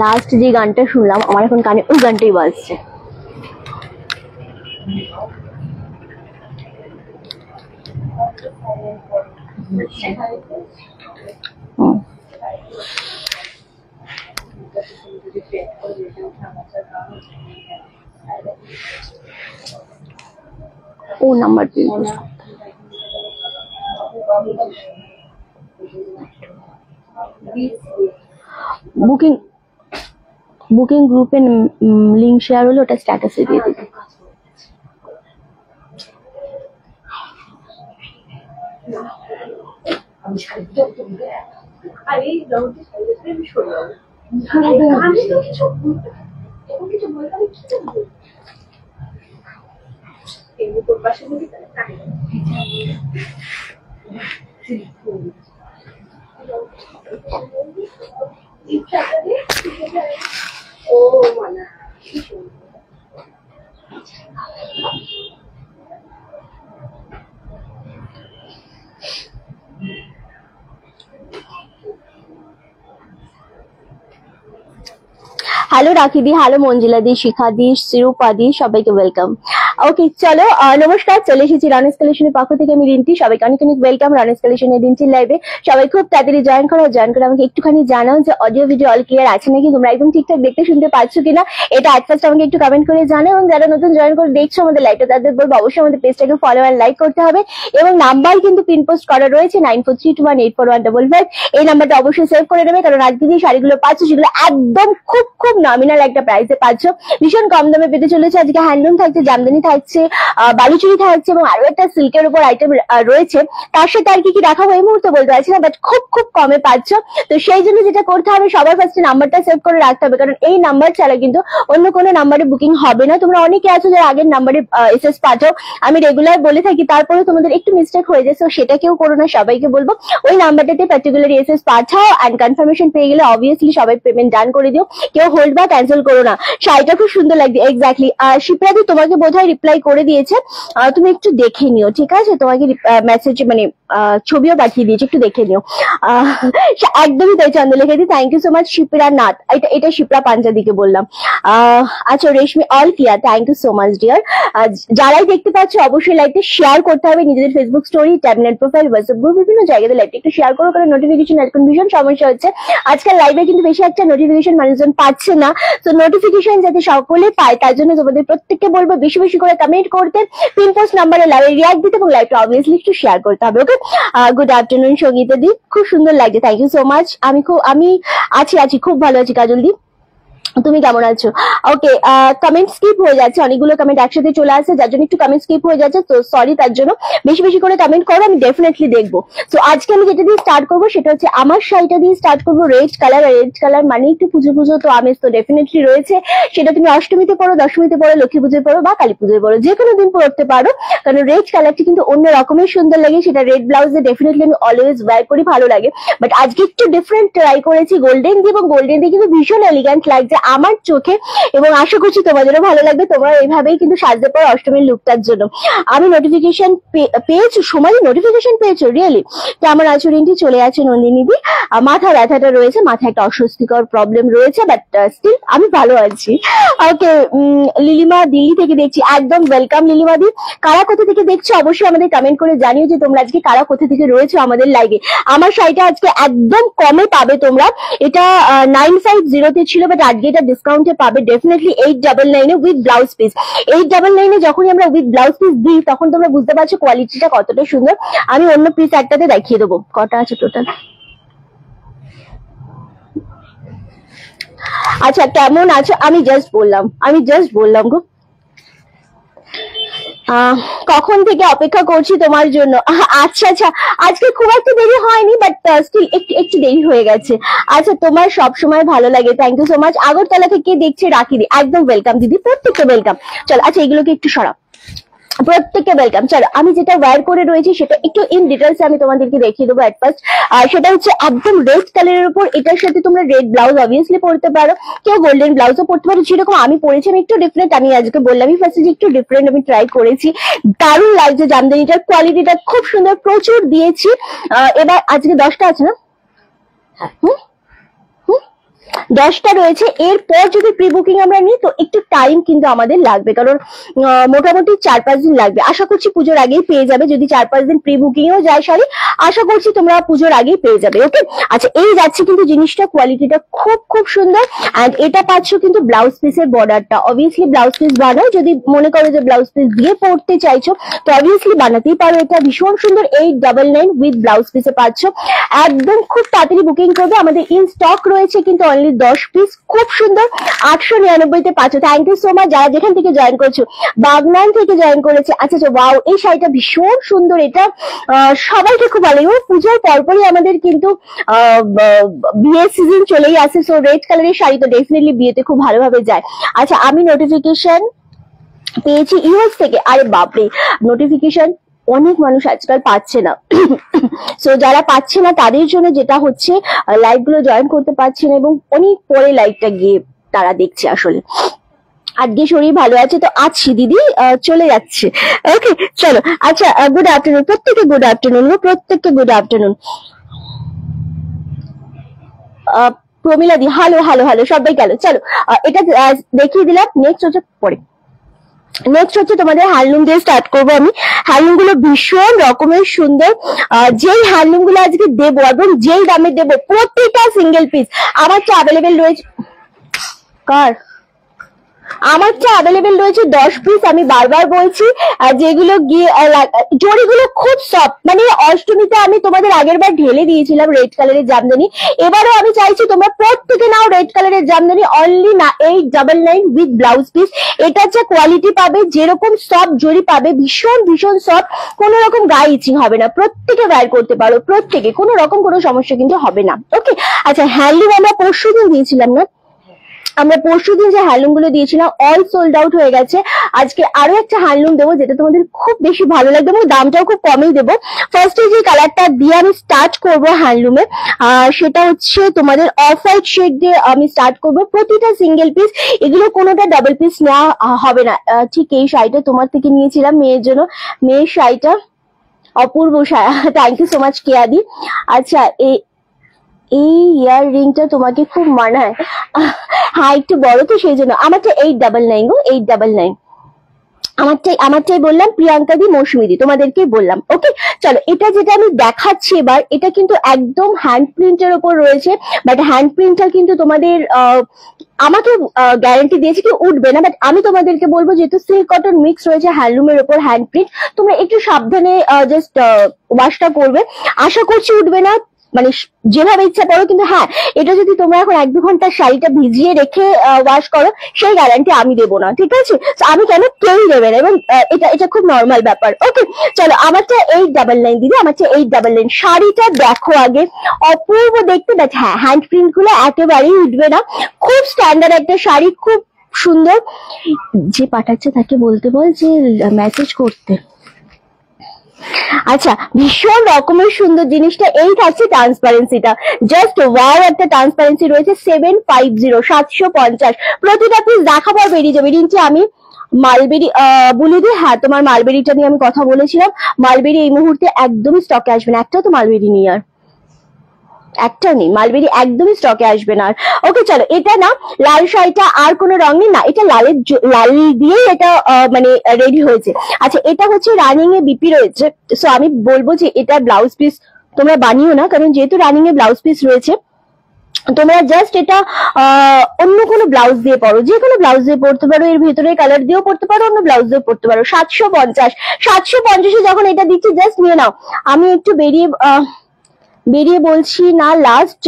Last যে গানটা শুনলাম আমার এখন কানে ওই গানটাই বাজছে। ও নাম্বার বুকিং গ্রুপে লিংক শেয়ার হলো, ওটা স্ট্যাটাসে দিয়ে দিবি। হ্যালো রাখি দি, হ্যালো মঞ্জিলা দি, শিখা দি, শিরূপা দি, সবাইকে ওয়েলকাম। ওকে চলো, নমস্কার, চলে এসেছি রানেস কালেকশনের পক্ষ থেকে আমি রিন্টি। সবাইকে অনেক অনেক ওয়েলকাম রানেস কালেকশনের রিন্টির লাইভে। সবাই খুব তাড়াতাড়ি জয়েন করে আমাকে একটুখানি জানাও যে অডিও ভিডিও অল ক্লিয়ার আছে নাকি, তোমরা একদম ঠিকঠাক দেখতে শুনতে পাচ্ছ কিনা, এটা অ্যাট ফার্স্ট আমাকে একটু কমেন্ট করে জানাও। এবং যারা নতুন জয়েন করে দেখছো আমাদের লাইভটা, তাদের বলবো অবশ্যই আমাদের পেজটাকে ফলো আর লাইক করতে হবে। এবং নাম্বার কিন্তু পিন পোস্ট করা রয়েছে 9432184155। এই নাম্বারটা অবশ্যই সেভ করে নেবে, কারণ আজকে যে শাড়িগুলো পাচ্ছ সেগুলো একদম খুব খুব নমিনাল একটা প্রাইসে পাচ্ছ, ভীষণ কম দামে পেতে চলেছে। আজকে হ্যান্ডলুম থাকছে, জামদানি থাকছে, বালুচুরি থাকছে এবং আরো একটা সিল্কের উপর আইটেম রয়েছে। তার সাথে আর কি কি দেখাবো এই মুহূর্তে বলতে পারছি না, বাট খুব খুব কমে পাচ্ছ। তো সেই জন্য যেটা করতে হবে, সবার ফার্স্টে নাম্বারটা সেভ করে রাখতে হবে, কারণ এই নাম্বার ছাড়া কিন্তু অন্য কোনো নাম্বারে বুকিং হবে না। তোমরা অনেকে আছো যারা আগের নাম্বারে এসএস পাঠাও, আমি রেগুলার বলে থাকি, তারপরে তোমাদের একটু মিস্টেক হয়ে যায়, তো সেটা কেউ করো না। সবাইকে বলবো ওই নাম্বারটাতে পার্টিকুলার এসএস পাঠাও, অ্যান্ড কনফার্মেশন পেয়ে গেলে অবভিয়াসলি সবাই পেমেন্ট ডান করে দিও, কেউ হোল্ড বা ক্যান্সেল করো না। শাড়িটা খুব সুন্দর লাগছে, এক্স্যাক্টলি। শিপ্রাদি তোমাকে বোধহয় রিপ্লাই করে দিয়েছে, তুমি একটু দেখে নিও, ঠিক আছে? তোমাকে মেসেজ মানে ছবিও পাঠিয়ে দিয়েছে, একটু দেখে নিও। একদমই তাই, চন্দ্রলেখাদি, thank you so much. Shipra Nath, এটা শিপ্রা পাঞ্জাদিকে বললাম। আচ্ছা Reshmi all clear, thank you so much dear. যারাই দেখতে পাচ্ছ অবশ্যই লাইভটা শেয়ার করতে হবে, নিজেদের ফেসবুক স্টোরি, ট্যাবনেট প্রোফাইল, হোয়াটসঅ্যাপ গ্রুপ, বিভিন্ন জায়গাতে লাইভটা একটু শেয়ার করো, কারণ নোটিফিকেশন এখন ভীষণ সমস্যা হচ্ছে আজকাল লাইভে, কিন্তু বেশি একটা নোটিফিকেশন মানুষজন পাচ্ছে না। তো নোটিফিকেশন যাতে সকলে পায় তার জন্য তোমাদের প্রত্যেককে বলবো বেশি বেশি করে কমেন্ট করতে, পিন পোস্ট নাম্বারে লাইভে রিয়াক্ট দিতে এবং লাইভটা অবভিয়াসলি একটু শেয়ার করতে হবে। ওকে, গুড আফটারনুন সঙ্গীতা দি, খুব সুন্দর লাগছে, থ্যাংক ইউ সো মাচ। আমি আছি খুব ভালো আছি। কাজল দি, তুমি কেমন আছো? ওকে, কমেন্ট স্কিপ হয়ে যাচ্ছে, অনেকগুলো কমেন্ট একসাথে চলে আসছে, যার জন্য একটু কমেন্ট স্কিপ হয়ে যাচ্ছে, তো সরি তার জন্য। বেশি বেশি করে কমেন্ট করো, আমি ডেফিনেটলি দেখবো। তো আজকে আমি যেটা দিয়ে স্টার্ট করবো সেটা হচ্ছে আমার শাড়িটা দিয়ে স্টার্ট করবো, রেড কালার। আর রেড কালার মানে একটু পুজো পুজো তো আমেজ তো ডেফিনেটলি রয়েছে, সেটা তুমি অষ্টমীতে পড়ো, দশমীতে পড়ো, লক্ষ্মী পুজোয় পড়ো বা কালী পুজোয় পড়ো, যে কোনো দিন পড়তে পারো, কারণ রেড কালারটি কিন্তু অন্য রকমের সুন্দর লাগে। সেটা রেড ব্লাউজে ডেফিনেটলি আমি অলওয়েজ ওয়্যার করি, ভালো লাগে। বাট আজকে একটু ডিফারেন্ট ট্রাই করেছি গোল্ডেন দিয়ে, এবং গোল্ডেন দিয়ে কিন্তু ভীষণ এলিগ্যান্ট লাগছে আমার চোখে, এবং আশা করছি তোমাদেরও ভালো লাগবে। তোমরা এইভাবেই কিন্তু সাজতে পারো অষ্টমীর লুকটার জন্য। আমি নোটিফিকেশন পেয়েছো, সময় নোটিফিকেশন পেয়েছো রিয়েলি? তো আমার আচরণটি চলে আছে নন্দিনী দি, মাথা ব্যথাটা রয়েছে, মাথায় একটা অস্বস্তিকর প্রবলেম রয়েছে, বাট স্টিল আমি ভালো আছি। ওকে, লিলিমা দিল্লি থেকে দেখছি, একদম ওয়েলকাম লিলিমা দি। কারা কোথা থেকে দেখছো অবশ্যই আমাদের কমেন্ট করে জানিও যে তোমরা আজকে কারা কোথা থেকে রয়েছো আমাদের লাইভে। আমার শাড়িটা আজকে একদম কমে পাবে তোমরা, এটা 950 ছিল, বাট আজকে এটা ডিসকাউন্টে পাবে ডেফিনেটলি 899 উইথ ব্লাউজ পিস। 899 যখনই আমরা উইথ ব্লাউজ পিস দিই তখন তোমরা বুঝতে পারছো কোয়ালিটিটা কতটা সুন্দর। আমি অন্য পিস একটাতে দেখিয়ে দেবো কটা আছে টোটাল। আচ্ছা কেমন আছো? আমি জাস্ট বললাম গো, কখন থেকে অপেক্ষা করছি তোমার জন্য। আচ্ছা আজকে খুব একটা দেরি হয়নি, বাট স্টিল একটু দেরি হয়ে গেছে। আচ্ছা, তোমার সব সময় ভালো লাগে, thank you so much. Agartala থেকে দেখছি রাখি দি, একদম ওয়েলকাম দিদি, প্রত্যেককে ওয়েলকাম। চল, আচ্ছা এগুলোকে একটু সরাও, প্রত্যেককে ওয়েলকাম। চলো আমি যেটা ওয়্যার করে রয়েছি সেটা একটু ইন ডিটেলস আমি তোমাদেরকে দেখিয়ে দেবো এট ফার্স্ট। আর সেটা হচ্ছে একদম রেড কালারের উপর, এটার সাথে তোমরা রেড ব্লাউজ অবভিয়াসলি পরতে পারো, কেউ গোল্ডেন ব্লাউজও পরতে পারো, যেরকম আমি পরেছি। আমি একটু ডিফারেন্ট, আমি আজকে বললামই ফার্স্টে যে একটু ডিফারেন্ট আমি ট্রাই করেছি। দারুণ লাগছে, জামদানিটার কোয়ালিটিটা খুব সুন্দর, প্রচুর দিয়েছি। এবার আজকে 10টা আছে না? হ্যাঁ, 10টা রয়েছে। এরপর যদি প্রি বুকিং আমরা নিই তো একটু টাইম কিন্তু আমাদের লাগবে, কারণ মোটামুটি 4-5 দিন লাগবে। আশা করছি পুজোর আগেই পেয়ে যাবে। যদি 4-5 দিন প্রি বুকিংও যায় শাড়ি, আশা করছি তোমরা পুজোর আগেই পেয়ে যাবে। ওকে, আচ্ছা এই যাচ্ছে কিন্তু জিনিসটা, কোয়ালিটিটা খুব খুব সুন্দর। অ্যান্ড এটা পাচ্ছ কিন্তু ব্লাউজ পিসের বর্ডারটা। অবভিয়াসলি ব্লাউজ পিস বানাও, যদি মনে করো যে ব্লাউজ পিস দিয়ে পড়তে চাইছো তো অবভিয়াসলি বানাতেই পারো। এটা ভীষণ সুন্দর 899 উইথ ব্লাউজ পিসে পাচ্ছ। একদম খুব তাড়াতাড়ি বুকিং করবে, আমাদের ইন স্টক রয়েছে কিন্তু অনলি 10 পিস। খুব সুন্দর, 899-তে পাচ্ছ। থ্যাংক ইউ সো মাচ যারা যেখান থেকে জয়েন করছো। বাগনান থেকে জয়েন করেছে। আচ্ছা আচ্ছা, ওয়াও, এই শাড়িটা ভীষণ সুন্দর। এটা সবাইকে খুব ভালো লাগবে। পুজোর পরপরই আমাদের কিন্তু বিয়ের সিজন চলেই আসে, সো রেড কালারের শাড়ি তো ডেফিনেটলি বিয়েতে খুব ভালোভাবে যায়। আচ্ছা, আমি নোটিফিকেশন পেয়েছি ইউএস থেকে। আরে বাপরে, নোটিফিকেশন অনেক মানুষ আজকাল পাচ্ছে না। সো যারা পাচ্ছে না তাদের জন্য যেটা হচ্ছে, লাইভ গুলো জয়েন করতে পারছে না এবং অনেক পরে লাইভটা গিয়ে তারা দেখছে। আসলে আজকে শরীর ভালো আছে তো আছি দিদি, চলে যাচ্ছে। ওকে চলো। আচ্ছা, গুড আফটারনুন প্রত্যেককে, গুড আফটারনুন, প্রত্যেককে গুড আফটারনুন। প্রমিলা দি হ্যালো হ্যালো হ্যালো, সবাই গেল। চলো এটা দেখিয়ে দিলাম। নেক্সট হচ্ছে পরে, নেক্সট হচ্ছে তোমাদের হ্যান্ডলুম দিয়ে স্টার্ট করবো আমি। হ্যান্ডলুম গুলো ভীষণ রকমের সুন্দর। যেই হ্যান্ডলুম গুলো আজকে দেবো এবং যেই দামে দেবো, প্রত্যেকটা সিঙ্গেল পিস আমার তো অ্যাভেলেবেল রয়েছে। কার আমার তো অ্যাভেলেবেল রয়েছে 10 পিস। আমি বারবার বলছি, যেগুলো গিয়ে জড়িগুলো খুব সফট। মানে অষ্টমীতে আমি তোমাদের আগের বার ঢেলে দিয়েছিলাম রেড কালারের জামদানি, এবারও আমি চাইছি তোমরা প্রত্যেকে নাও রেড কালারের জামদানি। অনলি না 899 উইথ ব্লাউজ পিস। এটা যা কোয়ালিটি পাবে, যেরকম সফট জড়ি পাবে, ভীষণ ভীষণ সফট, কোনো রকম গায়ে ইচিং হবে না। প্রত্যেকে ওয়্যার করতে পারো, প্রত্যেকে, কোনো রকম কোনো সমস্যা কিন্তু হবে না। ওকে, আচ্ছা হ্যান্ডলুম আমরা পরশুদিন দিয়েছিলাম না? আমরা পরশুদিন যে হ্যান্ডলুম গুলো দিয়েছিলাম অল সোল্ড আউট হয়ে গেছে। আজকে আরো একটা হ্যান্ডলুম দেবো যেটা তোমাদের খুব বেশি ভালো লাগবে এবং দামটাও খুব কমেই দেবো। ফার্স্টে যে কালারটা দিয়ে আমি স্টার্ট করবো হ্যান্ডলুমে, সেটা হচ্ছে তোমাদের অফ হোয়াইট শেড দিয়ে আমি স্টার্ট করবো। প্রতিটা সিঙ্গেল পিস, এগুলো কোনোটা ডাবল পিস নেওয়া হবে না। ঠিক এই শাড়িটা তোমার থেকে নিয়েছিলাম মেয়ের জন্য, মেয়ের শাড়িটা অপূর্ব sari. Thank you so much কেয়াদি। আচ্ছা, এই ইয়ার রিংটা তোমাকে খুব মানায়। হ্যাঁ, একটু বড় তো সেই জন্য। আমারটা 899 গো, 899। আমারটাই বললাম, প্রিয়াঙ্কা দি, মৌসুমী দি, তোমাদেরকে বললাম। ওকে চলো, এটা যেটা আমি দেখাচ্ছি এবার, এটা কিন্তু একদম হ্যান্ড প্রিন্টের ওপর রয়েছে। বাট হ্যান্ড প্রিন্টটা কিন্তু তোমাদের আমাকে গ্যারান্টি দিয়েছে কি উঠবে না। বাট আমি তোমাদেরকে বলবো, যেহেতু সিল্ক কটন মিক্স রয়েছে হ্যান্ডলুমের ওপর হ্যান্ড প্রিন্ট, তোমরা একটু সাবধানে জাস্ট ওয়াশটা করবে। আশা করছি উঠবে না, মানে যেভাবে ইচ্ছা করো। কিন্তু হ্যাঁ, এটা যদি তোমরা এখন 1-2 ঘন্টা শাড়িটা ভিজিয়ে রেখে ওয়াশ করো, সেই গ্যারান্টি আমি দেবো না, ঠিক আছে? আমি কেন, কেউই দেবে না। এবং এটা খুব নর্মাল ব্যাপার। ওকে চলো, আমারটা 899 দিদি, আমারটা 899। শাড়িটা দেখো আগে, অপূর্ব দেখতে। বাট হ্যাঁ, হ্যান্ড প্রিন্ট গুলো একেবারেই উঠবে না। খুব স্ট্যান্ডার্ড একটা শাড়ি, খুব সুন্দর। যে পাঠাচ্ছে তাকে বলতে বল যে মেসেজ করতে। আচ্ছা, ভীষণ রকমের সুন্দর জিনিসটা। এই থাকছে ট্রান্সপারেন্সিটা, জাস্ট ওয়াও, একটা ট্রান্সপারেন্সি রয়েছে। 750, 750। প্রতিটা পিস দেখাবো আর বেরিয়ে যাবে। রিঞ্চি, আমি মালবেরি বলে হ্যাঁ, তোমার মালবেরিটা নিয়ে আমি কথা বলেছিলাম। মালবেরি এই মুহূর্তে একদমই স্টকে আসবে না। একটাও তো মালবেরি নেই, আর একটা নেই মালবেরি, একদমই স্টকে আসবে না। ওকে চলো, এটা না লাল শাড়িটা আর কোনো রং নেই না, এটা লাল দিয়েই এটা মানে রেডি হয়েছে। আচ্ছা, এটা হচ্ছে রানিং এ বিপি রয়েছে। সো আমি বলবো যে এটা ব্লাউজ পিস তোমরা বানিও না, কারণ যেহেতু রানিং এ ব্লাউজ পিস রয়েছে, তোমরা জাস্ট এটা অন্য কোনো ব্লাউজ দিয়ে পরো, যে কোনো ব্লাউজ দিয়ে পরতে পারো, এর ভেতরে কালার দিয়েও পরতে পারো, অন্য ব্লাউজ দিয়ে পরতে পারো। 750 যখন এটা দিচ্ছি, জাস্ট নিয়ে নাও। আমি একটু বেরিয়ে বলছি না, লাস্ট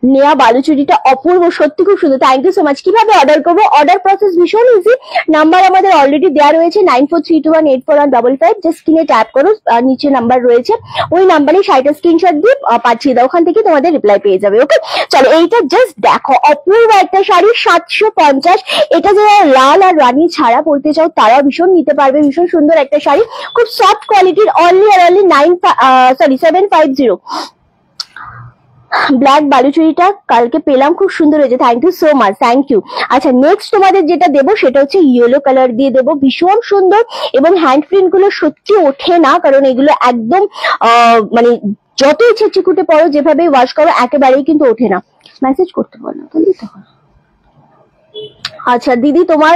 নেয়া বালুচুরিটা অপূর্ব, সত্যি খুব সুন্দর। Thank you so much. কিভাবে অর্ডার করবো? অর্ডার প্রসেস ভীষণ ইজি। নাম্বার আমাদের অলরেডি দেওয়া রয়েছে 9432184155। জাস্ট স্ক্রিনে ট্যাপ করো, নিচে নাম্বার রয়েছে, ওই নাম্বারে 60টা স্ক্রিনশট দিয়ে পাঠিয়ে দাও, ওখান থেকে তোমাদের রিপ্লাই পেয়ে যাবে। ওকে, চলো এইটা জাস্ট দেখো, অপূর্ব একটা শাড়ি, 750। এটা যারা লাল আর রানী ছাড়া পড়তে চাও তারা ভীষণ নিতে পারবে। ভীষণ সুন্দর একটা শাড়ি, খুব সফট কোয়ালিটির, অনলি আর অনলি 750। ব্ল্যাক বালুচুরিটা কালকে পেলাম, খুব সুন্দর হয়েছে। Thank you so much, thank you. আচ্ছা, নেক্সট তোমাদের যেটা দেবো সেটা হচ্ছে ইয়েলো কালার দিয়ে দেবো, ভীষণ সুন্দর, এবং হ্যান্ড প্রিন্ট গুলো সত্যি ওঠে না, কারণ এগুলো একদম মানে যত ইচ্ছে চিকুটে পড়ো, যেভাবে ওয়াশ করো, একেবারেই কিন্তু ওঠে না। মেসেজ করতে পারো, তাহলেই তো হয়। আচ্ছা দিদি, তোমার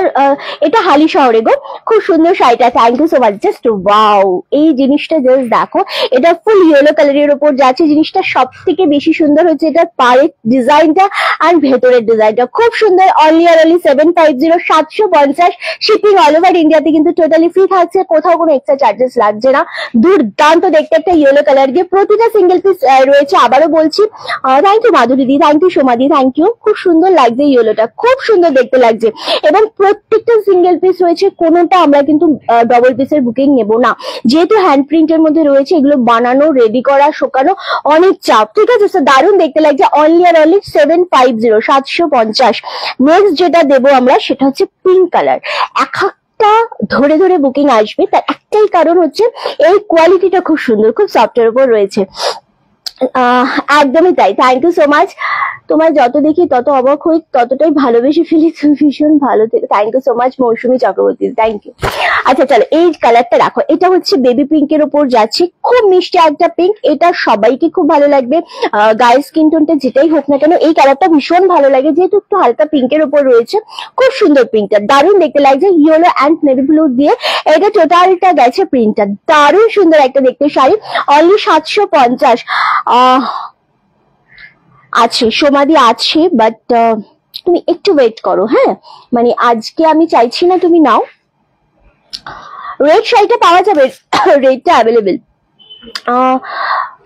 এটা হালি শহরে গো, খুব সুন্দর শাড়িটা। Thank you so much. Just wow, এই জিনিসটা জাস্ট দেখো, এটা ফুল ইয়েলো কালারের উপর যাচ্ছে। জিনিসটা সব থেকে বেশি সুন্দর হচ্ছে এটা পাড়ের ডিজাইনটা আর ভেতরের ডিজাইনটা, খুব সুন্দর। অনলি আর অনলি 750, 750। শিপিং অল ওভার ইন্ডিয়াতে কিন্তু টোটালি ফ্রি থাকছে, কোথাও কোনো এক্সট্রা চার্জেস লাগছে না। দুর্দান্ত দেখতে একটা ইয়েলো কালার দিয়ে, প্রতিটা সিঙ্গেল পিস রয়েছে। আবারও বলছি, thank you Madhuri di, thank you সোমাদি, থ্যাংক ইউ। খুব সুন্দর লাগছে ইয়েলোটা, খুব সুন্দর দেখতে লাগছে, এবং প্রত্যেকটা সিঙ্গেল পিস রয়েছে, কোনোটা আমরা কিন্তু ডবল পিসের বুকিং নেব না, যেহেতু হ্যান্ড প্রিন্টের মধ্যে রয়েছে। এগুলো বানানো, রেডি করা, শোকানো অনেক চাপ, ঠিক আছে? দারুণ দেখতে লাগছে। অনলি আর অনলি 750, 750। নেক্সট যেটা দেবো আমরা সেটা হচ্ছে পিঙ্ক কালার। একটা ধরে ধরে বুকিং আসবে, তার একটাই কারণ হচ্ছে এই কোয়ালিটিটা খুব সুন্দর, খুব সফটের উপর রয়েছে। একদমই তাই, থ্যাংক ইউ সো মাচ। তোমার যত দেখি তত অবাক হই, ততটাই ভালোবেসে ফেলি, তুমি ভীষণ ভালো থেকে। Thank you so much Mousumi Chakraborty, thank you. আচ্ছা চলো, এই কালারটা রাখো, এটা হচ্ছে বেবি পিঙ্কের উপর যাচ্ছে, খুব মিষ্টি একটা পিঙ্ক। এটা সবাইকে খুব ভালো লাগবে, গায়ের স্কিন টোনটা যেটাই হোক না কেন, এই কালারটা ভীষণ ভালো লাগে, যেহেতু একটু হালকা পিঙ্কের উপর রয়েছে। খুব সুন্দর পিঙ্কটা, দারুণ দেখতে লাগছে, ইয়েলো অ্যান্ড নেভি ব্লু দিয়ে এটা টোটালটা গেছে প্রিন্টটা। দারুণ সুন্দর একটা দেখতে শাড়ি, অনলি 750। আছে সমাধি আছে, বাট তুমি একটু ওয়েট করো, হ্যাঁ? মানে আজকে আমি চাইছি না তুমি নাও। রেড শাড়িটা পাওয়া যাবে, রেডটা অ্যাভেলেবেল।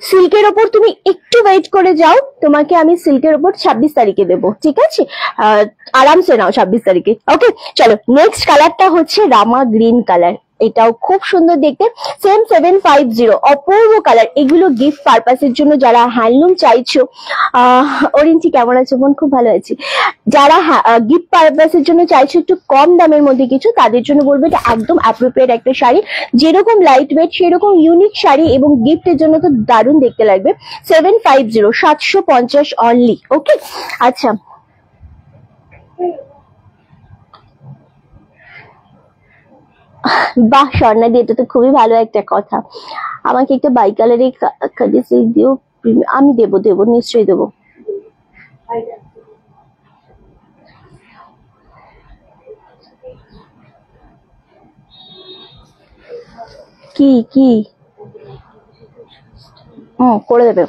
সিল্কের ওপর তুমি একটু ওয়েট করে যাও, তোমাকে আমি সিল্কের ওপর 26 তারিখে দেবো, ঠিক আছে? আরামসে নাও 26 তারিখে। ওকে চলো, নেক্সট কালারটা হচ্ছে রামা গ্রিন কালার। এটাও খুব সুন্দর দেখতে, সেম 750, অপূর্ব কালার। এগুলো গিফট পারপাসের জন্য, যারা হ্যান্ডলুম চাইছো। অরিঞ্চি কেমন আছে বোন? খুব ভালো আছি। যারা গিফট পারপাসের জন্য চাইছো একটু কম দামের মধ্যে কিছু, তাদের জন্য বলবো এটা একদম অ্যাপ্রোপ্রিয়েট একটা শাড়ি। যেরকম লাইট ওয়েট সেরকম ইউনিক শাড়ি, এবং গিফটের জন্য তো দারুণ দেখতে লাগবে। 750, 750 অনলি। ওকে, আচ্ছা বাহ স্বর্ণাদি, এটা তো খুবই ভালো একটা কথা। আমাকে একটা বাই কালারের দিও। আমি দেবো দেবো, নিশ্চয়ই দেবো। কি কি করে দেবে,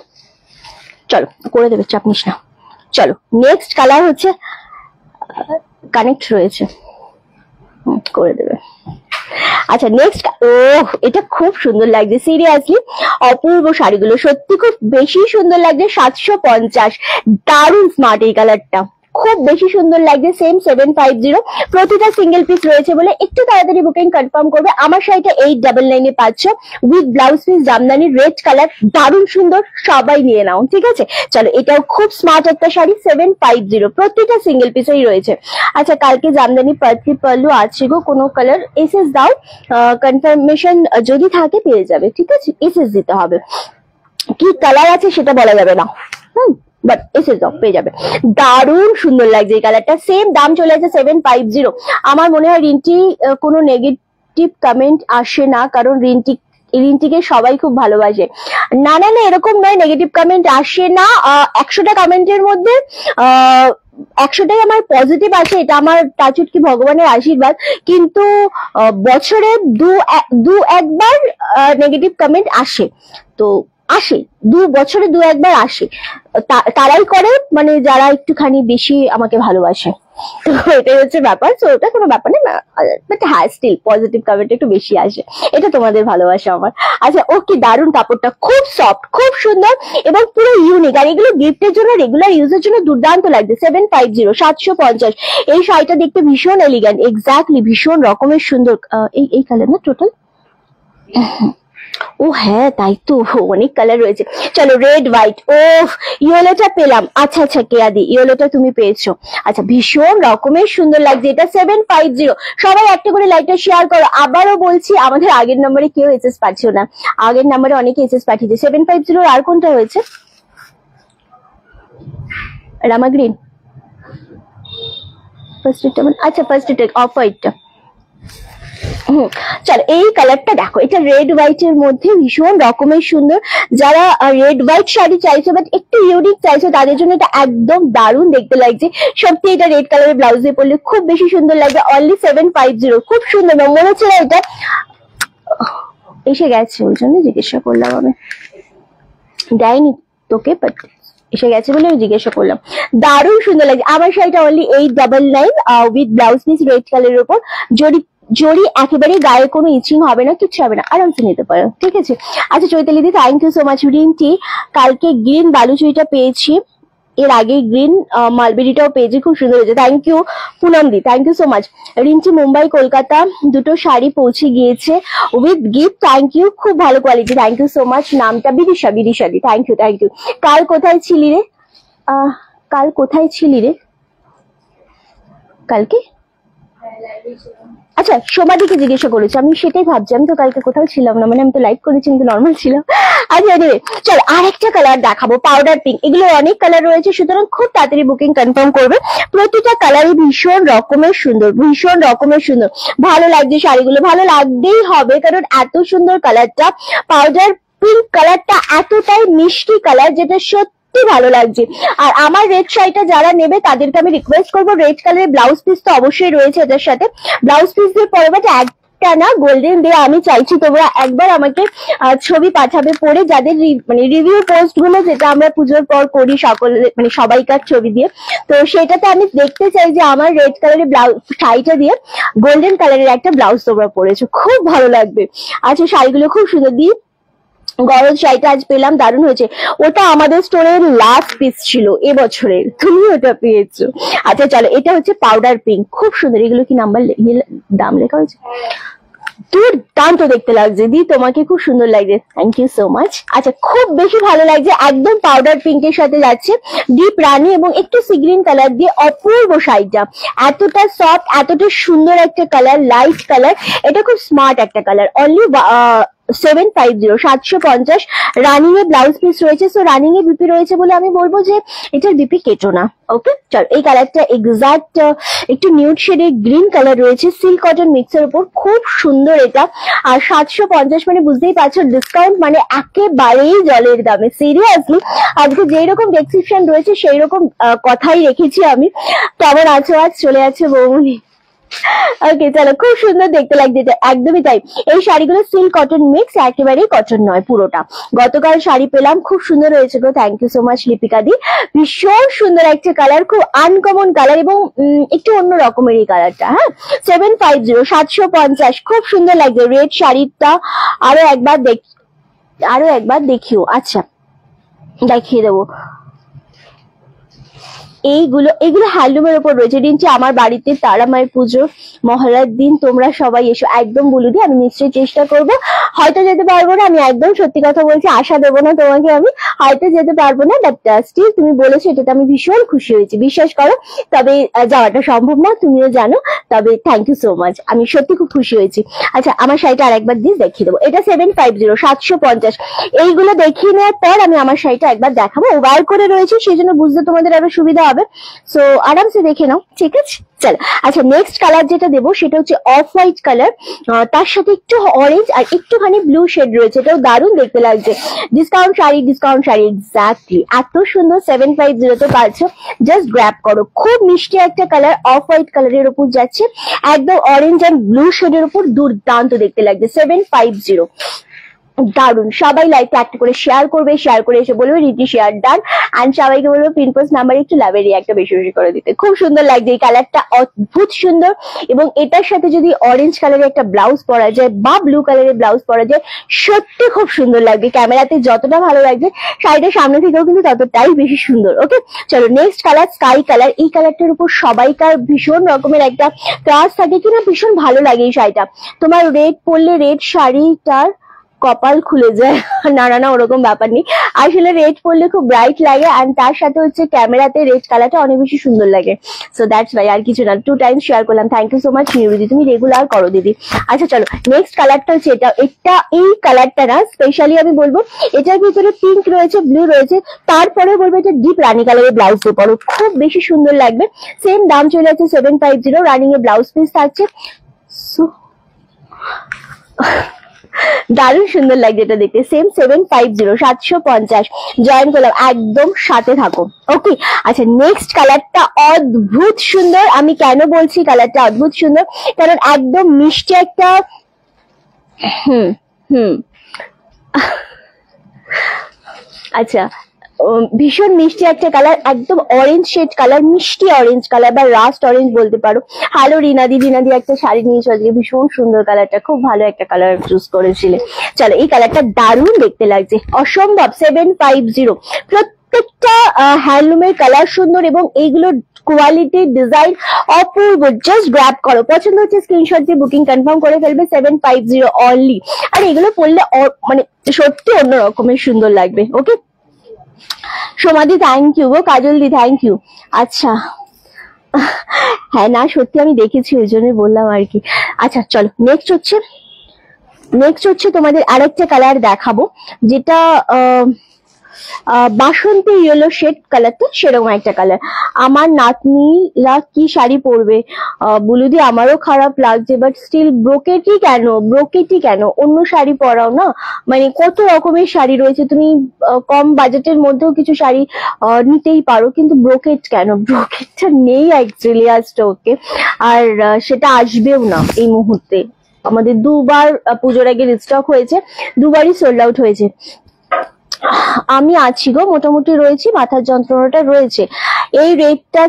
চলো করে দেবে, চাপ নিস না। চলো, নেক্সট কালার হচ্ছে কানেক্ট রয়েছে, করে দেবে। আচ্ছা নেক্সট, ও এটা খুব সুন্দর লাগছে, সিরিয়াসলি অপূর্ব শাড়িগুলো সত্যি খুব বেশি সুন্দর লাগছে। 750, দারুণ স্মার্ট এই কালারটা, খুব বেশি সুন্দর লাগছে। সেম 750, প্রতিটা সিঙ্গেল পিস রয়েছে বলে একটু তাড়াতাড়ি বুকিং কনফার্ম করবে। আমার শাড়িটা 899 পাচ্ছ, with blouse piece, Jamdani, red colour, দারুণ সুন্দর, সবাই নিয়ে নাও, ঠিক আছে? চলো, এটাও খুব স্মার্ট একটা শাড়ি, 750, প্রতিটা সিঙ্গেল পিসেই রয়েছে। আচ্ছা, কালকে জামদানি পার্টি পাল্লু আছে গো, কোনো কালার এসএস দাও, কনফার্মেশন যদি থাকে পেয়ে যাবে, ঠিক আছে? এসএস দিতে হবে, কি কালার আছে সেটা বলা যাবে না, বাট এসে যাও, পেয়ে যাবে। দারুণ সুন্দর লাগছে এই কালারটা, সেম দাম চলে আসে 750। আমার মনে হয় রিন্টি কোনো নেগেটিভ কমেন্ট আসে না, কারণ রিন্টিকে সবাই খুব ভালোবাসে। না না না, এরকম নয়, নেগেটিভ কমেন্ট আসে না। 100টা কমেন্টের মধ্যে 100টাই আমার পজিটিভ আছে, এটা আমার টাচুট কি ভগবানের আশীর্বাদ। কিন্তু বছরে দু একবার নেগেটিভ কমেন্ট আসে, তো আসে, 2 বছরে 2-1 বার আসে, তারাই করে মানে যারা একটুখানি বেশি আমাকে ভালোবাসে। তো এটাই হচ্ছে ব্যাপার। তো ওটা কোনো ব্যাপার না, বাট হ্যাঁ স্টিল পজিটিভ কমেন্ট একটু বেশি আসে, এটা তোমাদের ভালোবাসা আমার। আচ্ছা ওকে, দারুণ কাপড়টা, খুব সফট, খুব সুন্দর এবং পুরো ইউনিক। আর এগুলো গিফটের জন্য, রেগুলার ইউজের জন্য দুর্দান্ত লাগবে। 750, 750। এই শাড়িটা দেখতে ভীষণ এলিগ্যান্ট, এক্স্যাক্টলি ভীষণ রকমের সুন্দর। এই কালার না টোটাল? ও হ্যাঁ তাই তো, অনেক কালার রয়েছে। চলো রেড হোয়াইট, ও ইয়েলোটা পেলাম। আচ্ছা আচ্ছা কেয়াদি, ইয়েলোটা তুমি পেয়েছো। আচ্ছা ভীষণ রকমের সুন্দর লাগছে এটা। 750। সবাই একটা করে লাইকটা শেয়ার করো। আবারও বলছি, আমাদের আগের নম্বরে কেউ এসএস পাঠিও না, আগের নম্বরে অনেকে এসএস পাঠিয়েছে। 750 আর কোনটা হয়েছে? রামা গ্রিন ফার্স্ট এটা, আচ্ছা ফার্স্ট এটা অফ হোয়াইটটা। চলো এই কালারটা দেখো, এটা রেড হোয়াইট এর মধ্যে ভীষণ রকমের সুন্দর। যারা রেড হোয়াইট শাড়ি চাইছো বাট একটু ইউনিক চাইছো, তাদের জন্য এটা একদম দারুণ দেখতে লাগছে। সত্যি এটা রেড কালারের ব্লাউজে পরলে খুব বেশি সুন্দর লাগবে। অনলি 750, খুব সুন্দর। মনে হচ্ছে না এটা এসে গেছে, ওই জন্য জিজ্ঞাসা করলাম। আমি দেয়নি তোকে, বাট এসে গেছে বলে আমি জিজ্ঞাসা করলাম। দারুণ সুন্দর লাগছে। আমার শাড়িটা only 899 with blouse piece red কালারের উপর। জড়ি একেবারে গায়ে কোনো ইচিং হবে না, কিছু হবে না, আরামসে নিতে পারো, ঠিক আছে। আচ্ছা Chaitali di thank you so much. Rinti কালকে গ্রিন বালুচুরিটা পেয়েছি, এর আগে গ্রিন মালবেরিটাও পেয়েছি, খুব সুন্দর হয়েছে। থ্যাংক ইউ পুনম দি, thank you so much. Rinty Mumbai Kolkata দুটো শাড়ি পৌঁছে গিয়েছে উইথ গিফট, থ্যাংক ইউ, খুব ভালো quality, thank you so much. নামটা বিদিশা, বিদিশা দি, থ্যাংক ইউ থ্যাংক ইউ। কাল কোথায় ছিলি রে? কাল কোথায় ছিলি রে? কালকে আচ্ছা সোমাদিকে জিজ্ঞাসা করেছি, আমি সেটাই ভাবছি। আমি তো কালকে কোথাও ছিলাম না, মানে আমি তো লাইভ করেছি, কিন্তু নর্মাল ছিলাম। আচ্ছা চলো আরেকটা কালার দেখাবো, পাউডার পিঙ্ক। এগুলো অনেক কালার রয়েছে, সুতরাং খুব তাড়াতাড়ি বুকিং কনফার্ম করবে। প্রতিটা কালারই ভীষণ রকমের সুন্দর, ভীষণ রকমের সুন্দর। ভালো লাগছে শাড়িগুলো, ভালো লাগতেই হবে, কারণ এত সুন্দর কালারটা। পাউডার পিঙ্ক কালারটা এতটাই মিষ্টি কালার, যেটা সত্যি ভালো লাগছে। আর আমার রেড শাড়িটা যারা নেবে তাদেরকে আমি রিকোয়েস্ট করবো, রেড কালারের ব্লাউজ পিস তো অবশ্যই রয়েছে এটার সাথে। ব্লাউজ পিস দিয়ে পরে বাট একটা না গোল্ডেন দিয়ে আমি চাইছি তোমরা একবার আমাকে ছবি পাঠাবে পরে, যাদের মানে রিভিউ পোস্ট গুলো যেটা আমরা পুজোর পর করি সকলে, মানে সবাইকার ছবি দিয়ে। তো সেটাতে আমি দেখতে চাই যে আমার রেড কালারের ব্লাউজ শাড়িটা দিয়ে গোল্ডেন কালারের একটা ব্লাউজ তোমরা পরেছো, খুব ভালো লাগবে। আচ্ছা শাড়িগুলো খুব সুন্দর। দিয়ে গরজ শাড়িটা আজ পেলাম, দারুণ হয়েছে। ওটা আমাদের স্টোরের লাস্ট পিস ছিল এবছরের, তুমি ওটা পেয়েছো। আচ্ছা চলো, এটা হচ্ছে পাউডার পিঙ্ক, খুব সুন্দর। এগুলো কি নাম্বার দাম লেখা হয়েছে? দুর্দান্ত দেখতে লাগছে দি, তোমাকে খুব সুন্দর লাগছে, থ্যাংক ইউ সো মাচ। আচ্ছা খুব বেশি ভালো লাগছে, একদম পাউডার পিঙ্কের সাথে যাচ্ছে ডিপ রানি এবং একটু সি গ্রিন কালার দিয়ে। অপূর্ব শাড়িটা, এতটা সফট, এতটা সুন্দর একটা কালার, লাইট কালার। এটা খুব স্মার্ট একটা কালার। অনলি 750, 750। রানিং এ ব্লাউজ পিস রয়েছে, সো রানিং এ বিপি রয়েছে বলে আমি বলবো যে এটার বিপি কেটো না। ওকে চল, এই কালারটা এক্সাক্ট একটু নিউড শেডের গ্রিন কালার রয়েছে, সিল্ক কটন মিক্সের উপর, খুব সুন্দর এটা। আর 750 মানে বুঝতেই পারছো ডিসকাউন্ট মানে একেবারেই জলের দামে। সিরিয়াসলি আজকে যেই রকম ডেসক্রিপশন রয়েছে সেই রকম কথাই রেখেছি আমি। কেমন আছো আজ? চলে আছে বৌমনি। ওকে চলো, খুব সুন্দর দেখতে লাগছে এটা, একদমই তাই। এই শাড়িগুলো সিল্ক কটন মিক্স, একেবারেই কটন নয় পুরোটা। গতকাল শাড়ি পেলাম, খুব সুন্দর হয়েছে গো, thank you so much Lipika di. ভীষণ সুন্দর একটা কালার, খুব আনকমন কালার এবং একটু অন্য রকমের এই কালারটা। হ্যাঁ 750, 750, খুব সুন্দর লাগছে রেড শাড়িটা। আরো একবার দেখিও। আচ্ছা দেখিয়ে দেবো। এগুলো হ্যান্ডলুমের উপর রয়েছে। রিঞ্চি আমার বাড়িতে তারা মায়ের পুজো মহলার দিন তোমরা সবাই এসো, একদম বলুদি, আমি নিশ্চয়ই চেষ্টা করব। হয়তো যেতে পারবো না, আমি একদম সত্যি কথা বলছি, আশা দেবো না তোমাকে, আমি হয়তো যেতে পারবো না, বাট স্টিল তুমি বলেছো এটাতে আমি ভীষণ খুশি হয়েছি, বিশ্বাস করো। তবে যাওয়াটা সম্ভব না, তুমিও জানো, তবে থ্যাংক ইউ সো মাচ, আমি সত্যি খুব খুশি হয়েছি। আচ্ছা আমার শাড়িটা আরেকবার দিয়ে দেখিয়ে দেবো। এটা 750, 750। এইগুলো দেখিয়ে নেওয়ার পর আমি আমার শাড়িটা একবার দেখাবো। ওয়ার করে রয়েছে, সেই জন্য বুঝতে তোমাদের আরো সুবিধা হবে, সো আরামসে দেখে নাও, ঠিক আছে। চল আচ্ছা নেক্সট কালার যেটা দেবো সেটা হচ্ছে অফ হোয়াইট কালার, তার সাথে একটু অরেঞ্জ আর একটুখানি ব্লু শেড রয়েছে, এটাও দারুণ দেখতে লাগছে। ডিসকাউন্ট শাড়ি এক্স্যাক্টলি এত সুন্দর 750 তে পাচ্ছ, জাস্ট গ্র্যাব করো। খুব মিষ্টি একটা কালার, অফ হোয়াইট কালারের উপর যাচ্ছে, একদম অরেঞ্জ এন্ড ব্লু শেডের উপর, দুর্দান্ত দেখতে লাগছে। 750। দারুন। সবাই লাইভটা একটা করে শেয়ার করবে, শেয়ার করে এসে বলবে রিটি শেয়ার ডান, এন্ড সবাইকে বলবো পিনপোস্ট নাম্বারে একটু লাভের একটা বেশি বেশি করে দিতে। খুব সুন্দর লাগছে এই কালারটা, অদ্ভুত সুন্দর। এবং এটার সাথে যদি অরেঞ্জ কালারের একটা ব্লাউজ পরা যায় বা ব্লু কালারের ব্লাউজ পরা যায়, সত্যি খুব সুন্দর লাগবে। ক্যামেরাতে যতটা ভালো লাগবে শাড়িটার সামনে থেকেও কিন্তু ততটাই বেশি সুন্দর। ওকে, চলো নেক্সট কালার স্কাই কালার। এই কালারটার উপর সবাইকার ভীষণ রকমের একটা ক্রাশ থাকে কিনা, ভীষণ ভালো লাগে এই শাড়িটা। তোমার রেড পরলে রেড শাড়িটার কপাল খুলে যায়, না না না ওরকম ব্যাপার নেই। আসলে রেড পরলে খুব ব্রাইট লাগে, এন্ড তার সাথে হচ্ছে ক্যামেরাতে রেড কালারটা অনেক বেশি সুন্দর লাগে। সো দ্যাটস ওয়াই, আর কিছু না। 2 টাইমস শেয়ার করলাম। থ্যাংক ইউ সো মাচ নিরুদি, তুমি রেগুলার করো দিদি। আচ্ছা চলো নেক্সট কালারটা হচ্ছে এটা এই কালারটা না স্পেশালি আমি বলবো এটার ভিতরে পিঙ্ক রয়েছে, ব্লু রয়েছে, তারপরে বলবো এটা ডিপ রানী কালারের ব্লাউজ দিয়ে পরো, খুব বেশি সুন্দর লাগবে। সেম দাম চলে যাচ্ছে 750, রানিং এ ব্লাউজ পিস থাকছে। সো দারুণ সুন্দর লাগছে এটা দেখতে। সেম 750, 750 জয়েন করলাম, একদম সাথে থাকো। ওকে, আচ্ছা নেক্সট কালারটা অদ্ভুত সুন্দর। আমি কেন বলছি কালারটা অদ্ভুত সুন্দর, কারণ একদম মিষ্টি একটা আচ্ছা ভীষণ মিষ্টি একটা কালার, একদম অরেঞ্জ শেড কালার, মিষ্টি অরেঞ্জ কালার বা রাস্ট অরেঞ্জ বলতে পারো। হ্যালো রিনাদি, রিনাদি একটা শাড়ি নিয়েছো আজকে, ভীষণ সুন্দর কালারটা, খুব ভালো একটা কালার চুজ করেছিলে। চলো এই কালারটা দারুণ দেখতে লাগছে, অসম্ভব। 750, প্রত্যেকটা হ্যান্ডলুমের কালার সুন্দর এবং এইগুলোর কোয়ালিটি ডিজাইন অপূর্ব। জাস্ট গ্র্যাব করো, পছন্দ হচ্ছে স্ক্রিনশট দিয়ে বুকিং কনফার্ম করে ফেলবে। 750 অনলি। আর এগুলো পরলে মানে সত্যি অন্য রকমের সুন্দর লাগবে। ওকে, সোমাদি থ্যাংক ইউ গো, কাজল দি থ্যাংক ইউ। আচ্ছা হ্যাঁ না সত্যি আমি দেখেছি ওই জন্য বললাম আর কি। আচ্ছা চলো নেক্সট হচ্ছে তোমাদের আরেকটা কালার দেখাবো, যেটা বাসন্তী ইয়েলো শেড কালারটা, সেরকম একটা কালার। আমার নাতনিরা কি শাড়ি পরবে বুলুদি, আমারও খারাপ লাগছে, বাট স্টিল ব্রোকেটই কেন, অন্য শাড়ি পরাও না। মানে কত রকমের শাড়ি রয়েছে, তুমি কম বাজেটের মধ্যেও কিছু শাড়ি নিতেই পারো, কিন্তু ব্রোকেট কেন? ব্রোকেটটা নেই অ্যাকচুয়ালি আজ স্টকে, আর সেটা আসবেও না এই মুহূর্তে। আমাদের দুবার পুজোর আগে রিস্টক হয়েছে, দুবারই সোল্ড আউট হয়েছে। আমি আছি গো, মোটামুটি রয়েছি, মাথার যন্ত্রণাটা রয়েছে। এই রেডটা